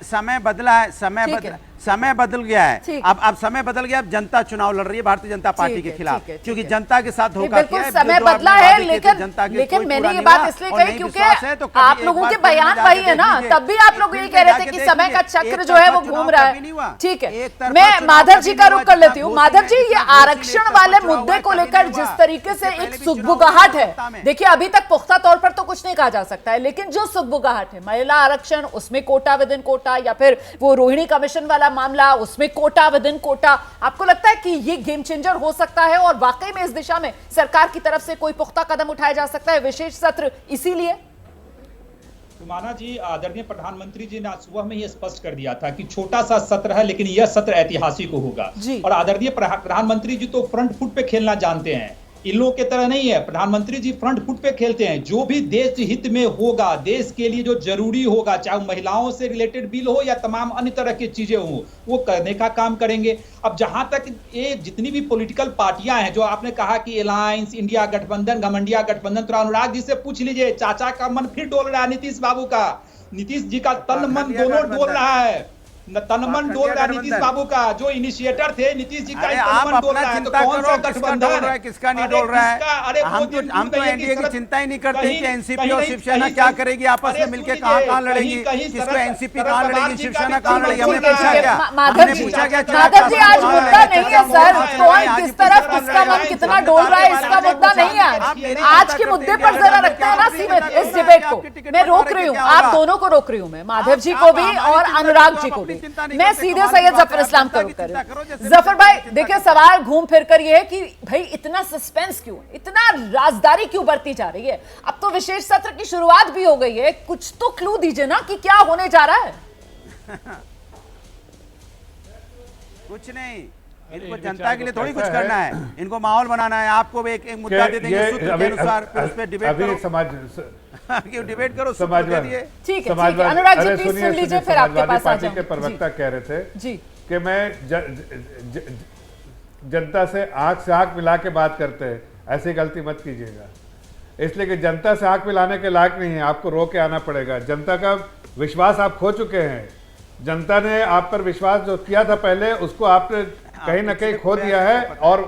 समय बदला है, समय बदल गया है। अब समय बदल गया, अब जनता चुनाव लड़ रही है भारतीय जनता पार्टी के खिलाफ, क्योंकि जनता के साथ धोखा किया है। समय बदला है, लेकिन मैंने ये बात इसलिए कही क्योंकि आप लोगों के बयान वही है ना, तब भी आप लोग ये कह रहे थे कि समय का चक्र जो है वो घूम रहा है। ठीक है, मैं माधव जी का रुख कर लेती हूँ। माधव जी, ये आरक्षण वाले मुद्दे को लेकर जिस तरीके से एक सुगबुगाहट है, देखिए अभी तक पुख्ता तौर पर तो कुछ नहीं कहा जा सकता है, लेकिन जो सुगबुगाहट है, महिला आरक्षण उसमें कोटा विद इन कोटा, या फिर वो रोहिणी कमीशन वाला मामला उसमें कोटा विद इन कोटा, आपको लगता है कि ये गेम चेंजर हो सकता है और वाकई में इस दिशा में सरकार की तरफ से कोई पुख्ता कदम उठाया जा सकता है विशेष सत्र इसीलिए? सुमाना जी, आदरणीय प्रधानमंत्री जी ने आज सुबह में यह स्पष्ट कर दिया था कि छोटा सा सत्र है लेकिन यह सत्र ऐतिहासिक होगा। और आदरणीय प्रधानमंत्री जी तो फ्रंट फुट पे खेलना जानते हैं, इन लोगों के तरह नहीं है। प्रधानमंत्री जी फ्रंट फुट पे खेलते हैं, जो भी देश हित में होगा, देश के लिए जो जरूरी होगा, चाहे महिलाओं से रिलेटेड बिल हो या तमाम अन्य तरह की चीजें हो, वो करने का काम करेंगे। अब जहां तक ये जितनी भी पॉलिटिकल पार्टियां हैं, जो आपने कहा कि अलायंस, इंडिया गठबंधन, घमंडिया गठबंधन, तो अनुराग जी से पूछ लीजिए, चाचा का मन फिर डोल रहा है, नीतीश बाबू का, नीतीश जी का तन मन दोनों डोल रहा है। तनमन डोल रहा है नीतीश बाबू का, जो इनिशिएटर थे नीतीश जी का आप तनमन डोल अपना रहा है। तो चिंता कौन सा करो, किसका गठबंधन डोल रहा है किसका नहीं डोल रहा है। हम तो एनडीए की चिंता ही नहीं करते कि एनसीपी और शिवसेना क्या करेगी, आपस में मिलकर कहाँ लड़ेंगी, किसको एनसीपी कहाँ लड़ेगी, शिवसेना कहाँ लड़ेगी, हमने पूछा क्या? माधव जी आज मुद्दा नहीं है सर, कौन किस तरफ किसका मन कितना डोल रहा है इसका मुद्दा नहीं है। आज के मुद्दे पर जरा रखते हैं ना सीमित इस डिबेट को। मैं रोक रही हूँ, आप दोनों को रोक रही हूँ, मैं माधव जी को भी और अनुराग जी को भी। मैं सीधे सैयद जफर इस्लाम का रुख कर रही हूँ। जफर भाई देखिए, सवाल घूम फिर कर ये है कि भाई इतना सस्पेंस क्यों, इतना राजदारी क्यों बढ़ती जा रही है? अब तो विशेष सत्र की शुरुआत भी हो गई है, कुछ तो क्लू दीजिए ना कि क्या होने जा रहा है। कुछ नहीं, इनको जनता के लिए थोड़ी कुछ करना है, इनको माहौल बनाना है। आपको भी एक मुद्दा दे देंगे सूत्र के अनुसार, उस पर डिबेट करो। डिबेट करो, ठीक है अनुराग जी प्लीज सुन लीजिए, फिर आपके पास आ जाऊं। के प्रवक्ता कह रहे थे जी कि मैं जनता से आंख मिला के बात करते हैं, ऐसी गलती मत कीजिएगा। इसलिए कि जनता से आंख मिलाने के लायक नहीं है, आपको रो के आना पड़ेगा। जनता का विश्वास आप खो चुके हैं। जनता ने आप पर विश्वास जो किया था पहले, उसको आपने कहीं ना कहीं खो दिया है। और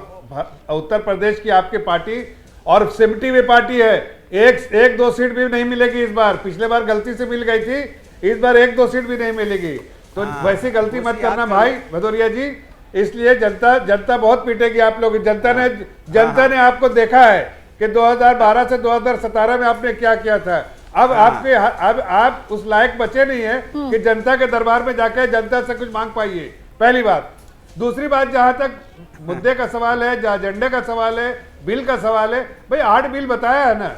उत्तर प्रदेश की आपकी पार्टी और सिमटी हुई पार्टी है, एक दो सीट भी नहीं मिलेगी इस बार। पिछले बार गलती से मिल गई थी, इस बार एक दो सीट भी नहीं मिलेगी। तो वैसी गलती मत करना भाई भदौरिया जी। इसलिए जनता बहुत पीटेगी आप लोग। जनता ने आपको देखा है कि 2012 से 2017 में आपने क्या किया था। अब आप उस लायक बचे नहीं है कि जनता के दरबार में जाकर जनता से कुछ मांग पाइए, पहली बात। दूसरी बात, जहां तक मुद्दे का सवाल है, जहां एजेंडे का सवाल है, बिल का सवाल है, भाई 8 बिल बताया है ना,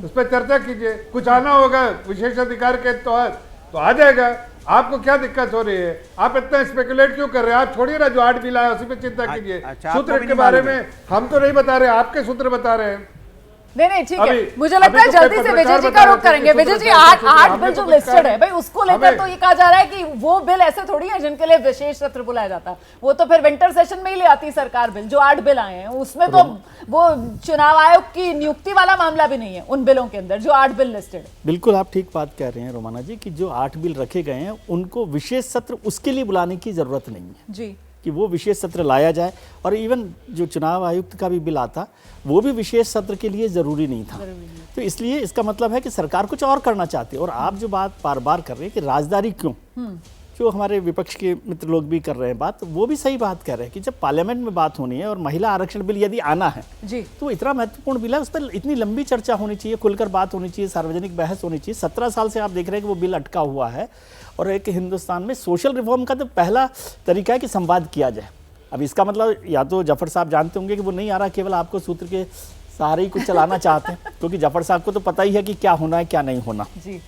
उस पर चर्चा कीजिए। कुछ आना होगा विशेष अधिकार के तहत तो आ जाएगा। आपको क्या दिक्कत हो रही है? आप इतना स्पेकुलेट क्यों कर रहे हैं? आप छोड़िए ना, जो 8 बिल आया उसी पे चिंता कीजिए। सूत्र के बारे में हम तो नहीं बता रहे, आपके सूत्र बता रहे हैं। नहीं ठीक है, मुझे लगता है जल्दी से विजय जी का रुख करेंगे। विजय जी 8 बिल जो लिस्टेड है भाई, उसको लेकर तो ये कहा जा रहा है कि वो बिल ऐसे थोड़ी है जिनके लिए विशेष सत्र बुलाया जाता है। वो तो फिर विंटर सेशन में ही ले आती सरकार बिल। जो 8 बिल आए हैं उसमें तो वो चुनाव आयोग की नियुक्ति वाला मामला भी नहीं है उन बिलों के अंदर, जो 8 बिल लिस्टेड है। बिल्कुल आप ठीक बात कह रहे हैं रोमाना जी, कि जो 8 बिल रखे गए हैं उनको विशेष सत्र उसके लिए बुलाने की जरूरत नहीं है जी, कि वो विशेष सत्र लाया जाए। और इवन जो चुनाव आयुक्त का भी बिल आता वो भी विशेष सत्र के लिए ज़रूरी नहीं था। तो इसलिए इसका मतलब है कि सरकार कुछ और करना चाहती है। और आप जो बात बार बार कर रहे हैं कि राजदारी क्यों, जो हमारे विपक्ष के मित्र लोग भी कर रहे हैं बात, वो भी सही बात कर रहे हैं कि जब पार्लियामेंट में बात होनी है और महिला आरक्षण बिल यदि आना है जी, तो इतना महत्वपूर्ण बिल है, उस पर इतनी लंबी चर्चा होनी चाहिए, खुलकर बात होनी चाहिए, सार्वजनिक बहस होनी चाहिए। 17 साल से आप देख रहे हैं कि वो बिल अटका हुआ है। और एक हिंदुस्तान में सोशल रिफॉर्म का तो पहला तरीका है कि संवाद किया जाए। अब इसका मतलब या तो जफर साहब जानते होंगे कि वो नहीं आ रहा, केवल आपको सूत्र के सहारे ही कुछ चलाना चाहते हैं, क्योंकि जफर साहब को तो पता ही है कि क्या होना है क्या नहीं होना जी।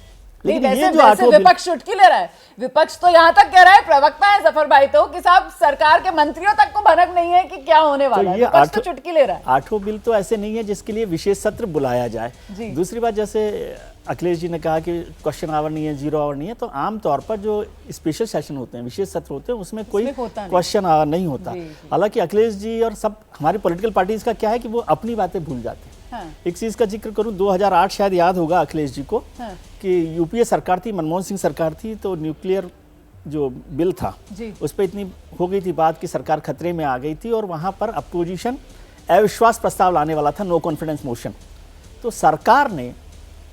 लेकिन वैसे, ये जो वैसे विपक्ष चुटकी ले रहा है। विपक्ष तो यहाँ तक कह रहा है, प्रवक्ता है जफर भाई तो, कि साहब सरकार के मंत्रियों तक को भनक नहीं है कि क्या होने वाला है। विपक्ष तो चुटकी ले रहा है। 8 बिल तो ऐसे नहीं है जिसके लिए विशेष सत्र बुलाया जाए। दूसरी बात, जैसे अखिलेश जी ने कहा कि क्वेश्चन आवर नहीं है, 0 आवर नहीं है, तो आमतौर पर जो स्पेशल सेशन होते हैं, विशेष सत्र होते हैं, उसमें कोई क्वेश्चन आवर नहीं होता। हालांकि अखिलेश जी और सब हमारी पॉलिटिकल पार्टीज का क्या है कि वो अपनी बातें भूल जाते हैं। एक चीज का जिक्र करूं, 2008 शायद याद होगा अखिलेश जी को कि यूपीए सरकार थी, मनमोहन सिंह सरकार थी, तो न्यूक्लियर जो बिल था उस पर इतनी हो गई थी बात कि सरकार खतरे में आ गई थी और वहां पर अपोजिशन अविश्वास प्रस्ताव लाने वाला था, नो कॉन्फिडेंस मोशन। तो सरकार ने,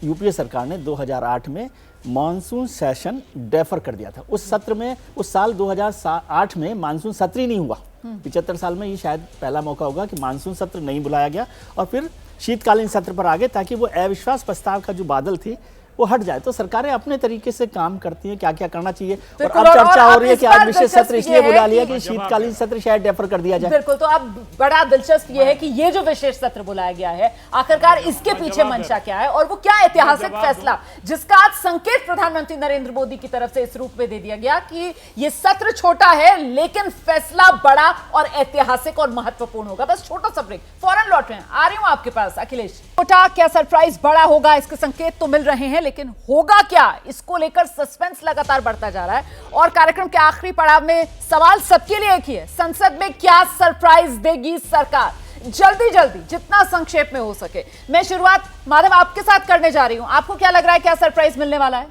यूपीए सरकार ने 2008 में मानसून सेशन डेफर कर दिया था। उस सत्र में, उस साल 2008 में मानसून सत्र ही नहीं हुआ। 75 साल में ये शायद पहला मौका होगा कि मानसून सत्र नहीं बुलाया गया और फिर शीतकालीन सत्र पर आ गए, ताकि वो अविश्वास प्रस्ताव का जो बादल थी वो हट जाए। तो सरकारें अपने तरीके से काम करती हैं, क्या क्या करना चाहिए। और अब चर्चा हो रही है कि आज विशेष सत्र इसलिए बुला लिया कि शीतकालीन सत्र शायद डेफर कर दिया जाए। बिल्कुल, तो अब बड़ा दिलचस्प ये है कि ये जो विशेष सत्र बुलाया गया है, आखिरकार इसके पीछे मंशा क्या है और वो क्या ऐतिहासिक फैसला, जिसका आज संकेत प्रधानमंत्री नरेंद्र मोदी की तरफ से इस रूप में दे दिया गया कि ये सत्र छोटा है लेकिन फैसला बड़ा और ऐतिहासिक और महत्वपूर्ण होगा। बस छोटा सा ब्रेक, फौरन लौट रहे हैं। आ रही हूं आपके पास अखिलेश। छोटा क्या सरप्राइज बड़ा होगा, इसके संकेत तो मिल रहे हैं, लेकिन होगा क्या, इसको लेकर सस्पेंस लगातार बढ़ता जा रहा है। और कार्यक्रम के आखिरी पड़ाव में सवाल सबके लिए एक ही है, संसद में क्या सरप्राइज देगी सरकार? जल्दी जल्दी, जितना संक्षेप में हो सके। मैं शुरुआत माधव आपके साथ करने जा रही हूं। आपको क्या लग रहा है, क्या सरप्राइज मिलने वाला है?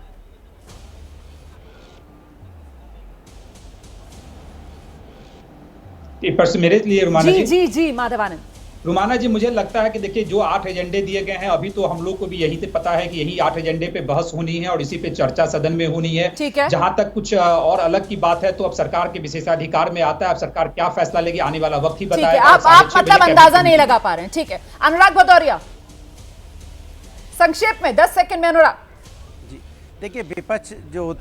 मेरे लिए रुमाना जी माधवानंद। रुमाना जी, मुझे लगता है कि देखिए जो 8 एजेंडे दिए गए हैं, अभी तो हम लोग को भी यही से पता है कि यही 8 एजेंडे पे बहस होनी है और इसी पे चर्चा सदन में होनी है। ठीक है। जहां तक कुछ और अलग की बात है तो अब सरकार के विशेषाधिकार में आता है, अब सरकार क्या फैसला लेगी आने वाला वक्त ही बताएगा। आप मतलब अंदाजा नहीं लगा पा रहे हैं। ठीक है, अनुराग भदौरिया संक्षेप में 10 सेकंड में। अनुराग जी, देखिए विपक्ष जो,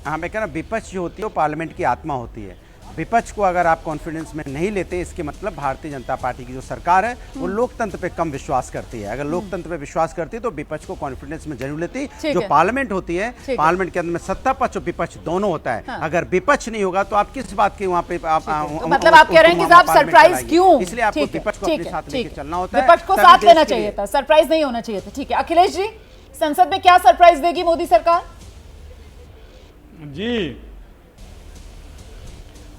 हाँ मैं कह रहा हूँ, विपक्ष जो होती है वो पार्लियामेंट की आत्मा होती है। विपक्ष को अगर आप कॉन्फिडेंस में नहीं लेते, इसके मतलब भारतीय जनता पार्टी की जो सरकार है वो लोकतंत्र पे कम विश्वास करती है। अगर लोकतंत्र पे विश्वास करती है तो विपक्ष को कॉन्फिडेंस में जरूर लेती। जो पार्लियामेंट होती है, पार्लियामेंट के अंदर में सत्ता पक्ष और विपक्ष दोनों होता है। हाँ। अगर विपक्ष नहीं होगा तो आप किस बात की वहाँ पे मतलब आप कह रहे हैं कि आप सरप्राइज क्यों? इसलिए आपको विपक्ष को अपने साथ लेकर चलना होता है, विपक्ष को साथ लेना चाहिए था, सरप्राइज नहीं होना चाहिए था। ठीक है, अखिलेश जी, संसद में क्या सरप्राइज देगी मोदी सरकार? जी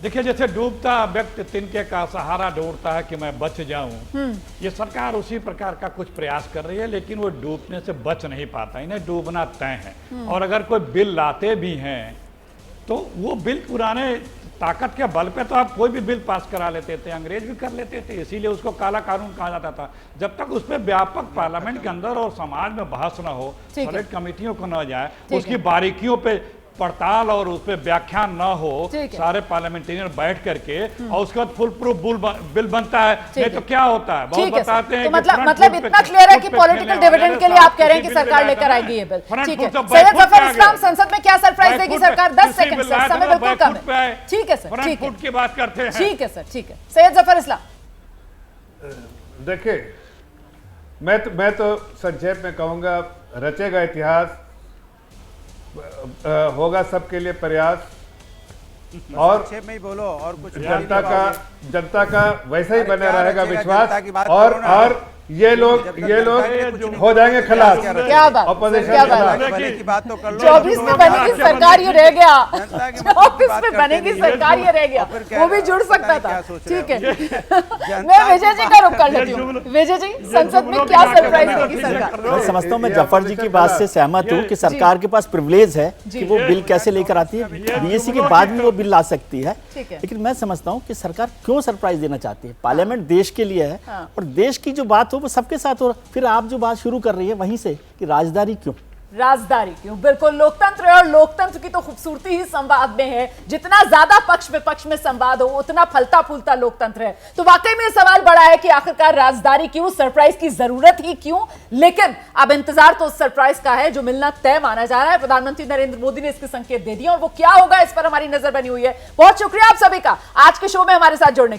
देखिए, जैसे डूबता व्यक्ति तिनके का सहारा ढूंढता है कि मैं बच जाऊं, ये सरकार उसी प्रकार का कुछ प्रयास कर रही है, लेकिन वो डूबने से बच नहीं पाता, इन्हें डूबना तय है। और अगर कोई बिल लाते भी हैं तो वो बिल पुराने ताकत के बल पे तो आप कोई भी बिल पास करा लेते थे, अंग्रेज भी कर लेते थे, इसीलिए उसको काला कानून कहा जाता था। जब तक उस पर व्यापक पार्लियामेंट के अंदर और समाज में बहस न हो, सेलेक्ट कमेटियों को न जाए, उसकी बारीकियों पे पड़ताल और उस पर व्याख्यान न हो, सारे पार्लियामेंटेरियन बैठ करके और उसके बाद फुल प्रूफ बिल बनता है, नहीं तो क्या होता है बहुत बताते हैं। तो मतलब इतना क्लियर है कि पॉलिटिकल डिविडेंड के लिए आप कह रहे हैं कि सरकार लेकर आएगी ये बिल। ठीक है, सैयद जफर इस्लाम, संसद में क्या सरप्राइज देगी सरकार? 10 सेकंड सर, समय बिल्कुल कम है। ठीक है सर, ठीक है, की बात करते हैं। ठीक है सर, ठीक है। सैयद जफर इस्लाम, देखिए मैं तो संक्षेप में कहूंगा, रचेगा इतिहास, होगा सबके लिए प्रयास, और संक्षेप में ही बोलो और कुछ। जनता का वैसे ही बना रहेगा विश्वास, और ये लोग हो जाएंगे खलास। क्या बात, की बात तो कर लो। 24 में बनेगी सरकार, ये रह गया। 24 में बनेगी सरकार, ये रह गया, वो भी जुड़ सकता था। ठीक है, मैं विजय जी का रुख कर लेती हूँ। विजय जी, संसद में क्या सरप्राइज देगी सरकार? मैं समझता हूँ, मैं जफर जी की बात से सहमत हूँ कि सरकार के पास प्रिविलेज है कि वो बिल कैसे लेकर आती है, बीएससी के बाद भी वो बिल ला सकती है। लेकिन मैं समझता हूँ कि सरकार क्यों सरप्राइज देना चाहती है। पार्लियामेंट देश के लिए है और देश की जो बात वो सबके साथ हो रहा। फिर आप जो बात शुरू कर रही है वहीं से कि राजदारी क्यों, राजदारी क्यों? बिल्कुल, लोकतंत्र है और लोकतंत्र की तो खूबसूरती ही संवाद में है। जितना ज्यादा पक्ष विपक्ष में संवाद हो उतना फलता फूलता लोकतंत्र है। तो वाकई में सवाल बड़ा है कि आखिरकार राजदारी क्यों, सरप्राइज की जरूरत ही क्यों? लेकिन अब इंतजार तो उस सरप्राइज का है जो मिलना तय माना जा रहा है। प्रधानमंत्री नरेंद्र मोदी ने इसके संकेत दे दिए और वो क्या होगा इस पर हमारी नजर बनी हुई है। बहुत शुक्रिया आप सभी का आज के शो में हमारे साथ जुड़ने